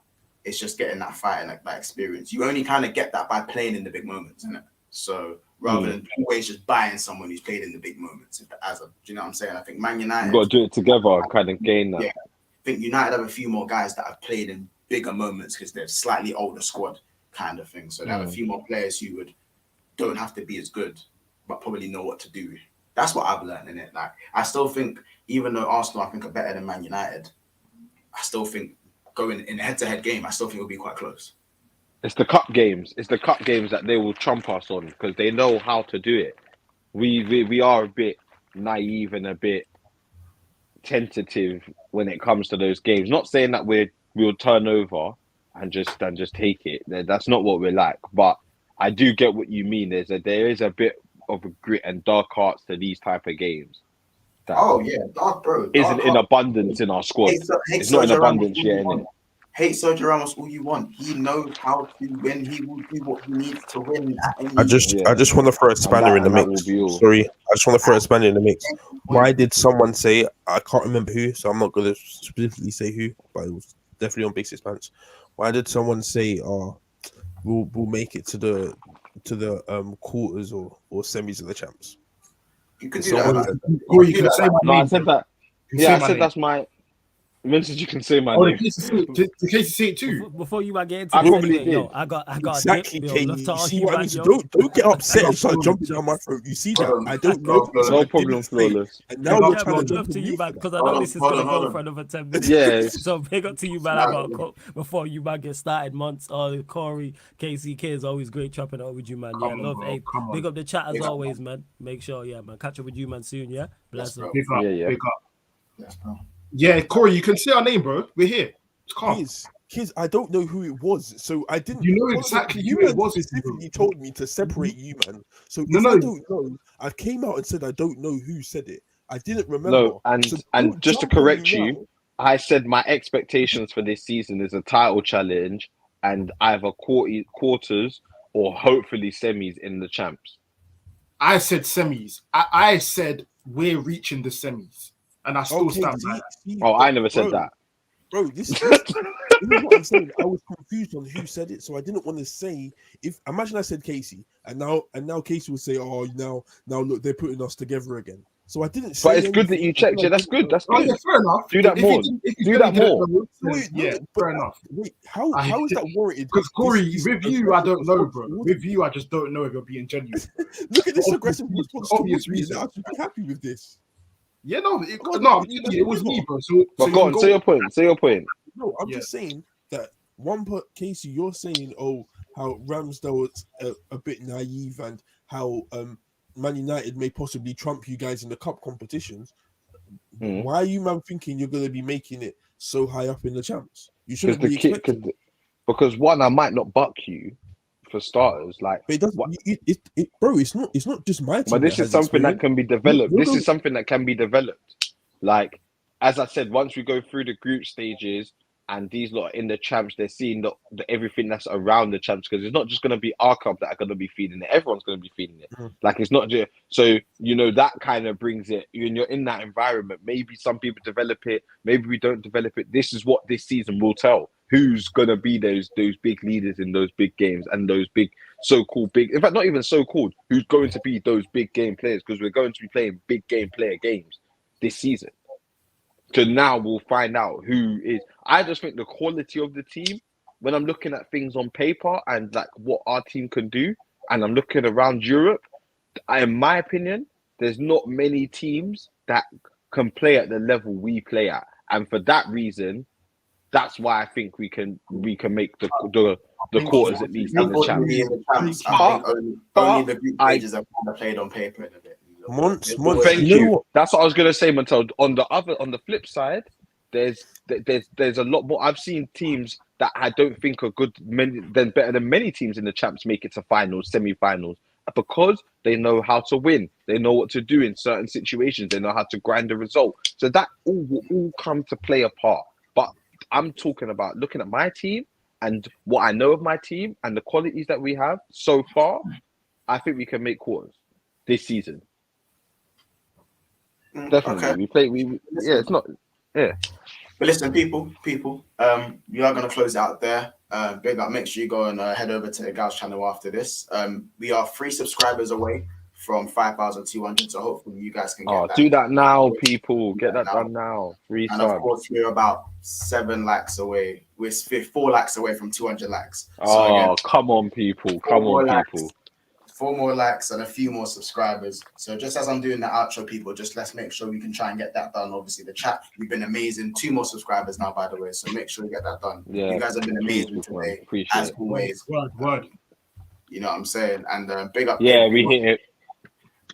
It's just getting that fight and that experience. You only kind of get that by playing in the big moments, isn't it? So rather than always just buying someone who's played in the big moments, do you know what I'm saying? I think Man United, you've got to do it together, kind of gain that. Yeah, I think United have a few more guys that have played in bigger moments because they're slightly older squad kind of thing. So they have a few more players who don't have to be as good, but probably know what to do. That's what I've learned in it. Like, I still think, even though Arsenal I think are better than Man United, I still think going in a head-to-head game, I still think it'll be quite close. It's the cup games. It's the cup games that they will trump us on because they know how to do it. We are a bit naive and a bit tentative when it comes to those games. Not saying that we'll turn over and just take it. That's not what we're like. But I do get what you mean. There is a bit of a grit and dark hearts to these type of games. Dark, bro. Isn't in abundance in our squad. It's not in abundance yet, innit? Hate Sergio Ramos all you want. He knows how to win. He will do what he needs to win. I just want to throw a spanner in the mix. Sorry, I just want to throw a spanner in the mix. Why did someone say, I can't remember who, so I'm not going to specifically say who, but it was definitely on Big Six Pants. Why did someone say, we'll make it to the quarters or semis of the champs? You can do that. Or you can say my name. I said that. Yeah, I said that's my. Vincent, you can say my name. The case see it too. Before you get into I probably did. Yo, I got exactly. a dip, yo. You see what I mean? Don't get upset and start jumping down my throat. You see that? I don't know. No problem, Flawless. And now we're trying to jump to you, man, because I know this is going to go for another 10 minutes. Yeah. So big up to you, man. I got before you, man, get started. Months. Corey, KC Kids, always great chopping up with you, man. Yeah, love it. Big up the chat as always, man. Make sure, man, catch up with you, man, soon. Yeah, bless up. Big up. Big up. Yes, bro. Yeah, Corey, you can say our name, bro. We're here. It's calm. Kids, I don't know who it was, so I didn't. You know exactly who it was. Specifically told me to separate you, man. So I don't know. I came out and said I don't know who said it. I didn't remember. No, and just to correct you, I said my expectations for this season is a title challenge and either quarters or hopefully semis in the champs. I said semis. I said we're reaching the semis. And I still stand by that. Oh, I never said that. Bro, this is what I'm saying. I was confused on who said it, so I didn't want to say. Imagine I said Casey, and now Casey would say, "Oh, now look, they're putting us together again." So I didn't say. But it's good that you checked. Yeah, that's good. That's good. Oh, yeah, fair enough. Do that more. Do that more. Yeah, fair enough. Wait, how is that warranted? Because Corey, with you, I don't know, bro. With you, I just don't know if you're being genuine. Look at this aggressive response. Obvious reason. I should be happy with this. Yeah, it was me, bro. But go on, say your point. No, I'm just saying that Casey, you're saying, how Ramsdale was a bit naive and how Man United may possibly trump you guys in the cup competitions. Why are you, man, thinking you're going to be making it so high up in the champs? You shouldn't be expecting. Because one, I might not buck you for starters. Like, but it doesn't. Bro, it's not just my team. But this is something that can be developed. This is something that can be developed. Like, as I said, once we go through the group stages and these lot are in the champs, they're seeing the everything that's around the champs, because it's not just going to be our club that are going to be feeding it. Everyone's going to be feeding it. Like, it's not just so that kind of brings it. When you're in that environment, maybe some people develop it, maybe we don't develop it. This is what this season will tell. Who's going to be those big leaders in those big games and those big so-called big, in fact, not even so-called, who's going to be those big game players, because we're going to be playing big game player games this season. So now we'll find out who is. I just think the quality of the team, when I'm looking at things on paper and like what our team can do, and I'm looking around Europe, in my opinion, there's not many teams that can play at the level we play at. And for that reason, that's why I think we can make the quarters at least in the champs. I think only the group stages are kind of played on paper in a bit. Thank you. That's what I was gonna say, Montel. On the flip side, there's a lot more. I've seen teams that I don't think are good, better than many teams in the champs make it to finals, semi-finals, because they know how to win. They know what to do in certain situations. They know how to grind the result. So that will all come to play a part. But I'm talking about looking at my team and what I know of my team and the qualities that we have so far. I think we can make quarters this season. Definitely, okay. It's not. Yeah. But listen, people, we are going to close out there. Big up. Make sure you go and head over to the Gals channel after this. We are 3 subscribers away from 5,200, so hopefully you guys can get that. Do that now, people. Get that done now. 3 subs. And of course, we're about 7 likes away. We're 4 likes away from 200 likes. So again, come on, people. Come on, people. 4 more likes and a few more subscribers. So just as I'm doing the outro, people, just let's make sure we can try and get that done. Obviously, the chat, you've been amazing. 2 more subscribers now, by the way. So make sure you get that done. Yeah, you guys have been amazing today, as always. Word. You know what I'm saying? And big up. Yeah, we hit it.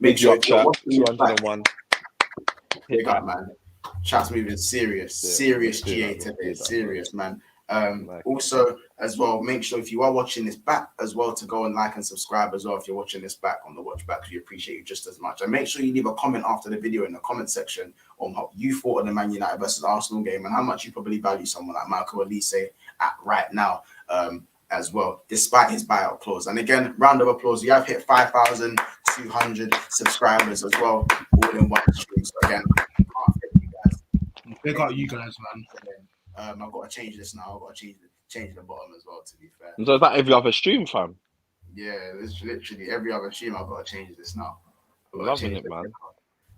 Make sure chat 201. Big up, man. Chat's moving serious. Serious GA today. Serious, man. Also, as well, make sure if you are watching this back as well to go and like and subscribe as well. If you're watching this back on the watch back, we appreciate you just as much. And make sure you leave a comment after the video in the comment section on how you thought of the Man United versus Arsenal game and how much you probably value someone like Michael Olise at right now as well, despite his buyout clause. And again, round of applause. You have hit 5,200 subscribers as well, all in one stream. So again, big up you guys, man. I've got to change this now. I've got to change the bottom as well, to be fair. So is that every other stream, fam? Yeah, it's literally every other stream. I've got to change this now. Loving it, man.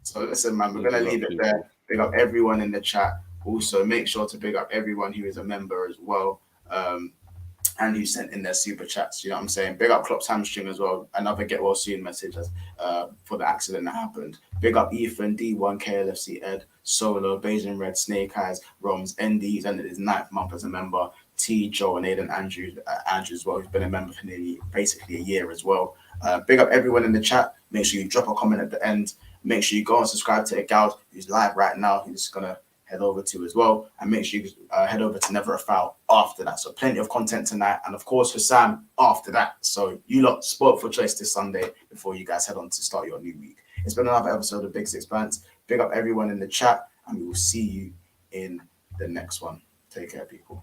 So listen, man, we're going to leave it there. Big up everyone in the chat. Also, make sure to big up everyone who is a member as well. And who sent in their super chats, you know what I'm saying? Big up Klopp's hamstring as well. Another get well soon message for the accident that happened. Big up Ethan, D1, KLFC, Ed, Solo, Beijing Red, Snake Eyes, Roms, ND, he's ended his 9th month as a member. T, Joe, and Aiden Andrew as well, who's been a member for nearly basically a year as well. Big up everyone in the chat. Make sure you drop a comment at the end. Make sure you go and subscribe to Gal, who's live right now, who's going to head over to as well, and make sure you head over to Never a Foul after that. So plenty of content tonight, and of course for Sam after that. So you lot spoke for choice this Sunday before you guys head on to start your new week. It's been another episode of Big Six Pants. Big up everyone in the chat, and we will see you in the next one. Take care, people.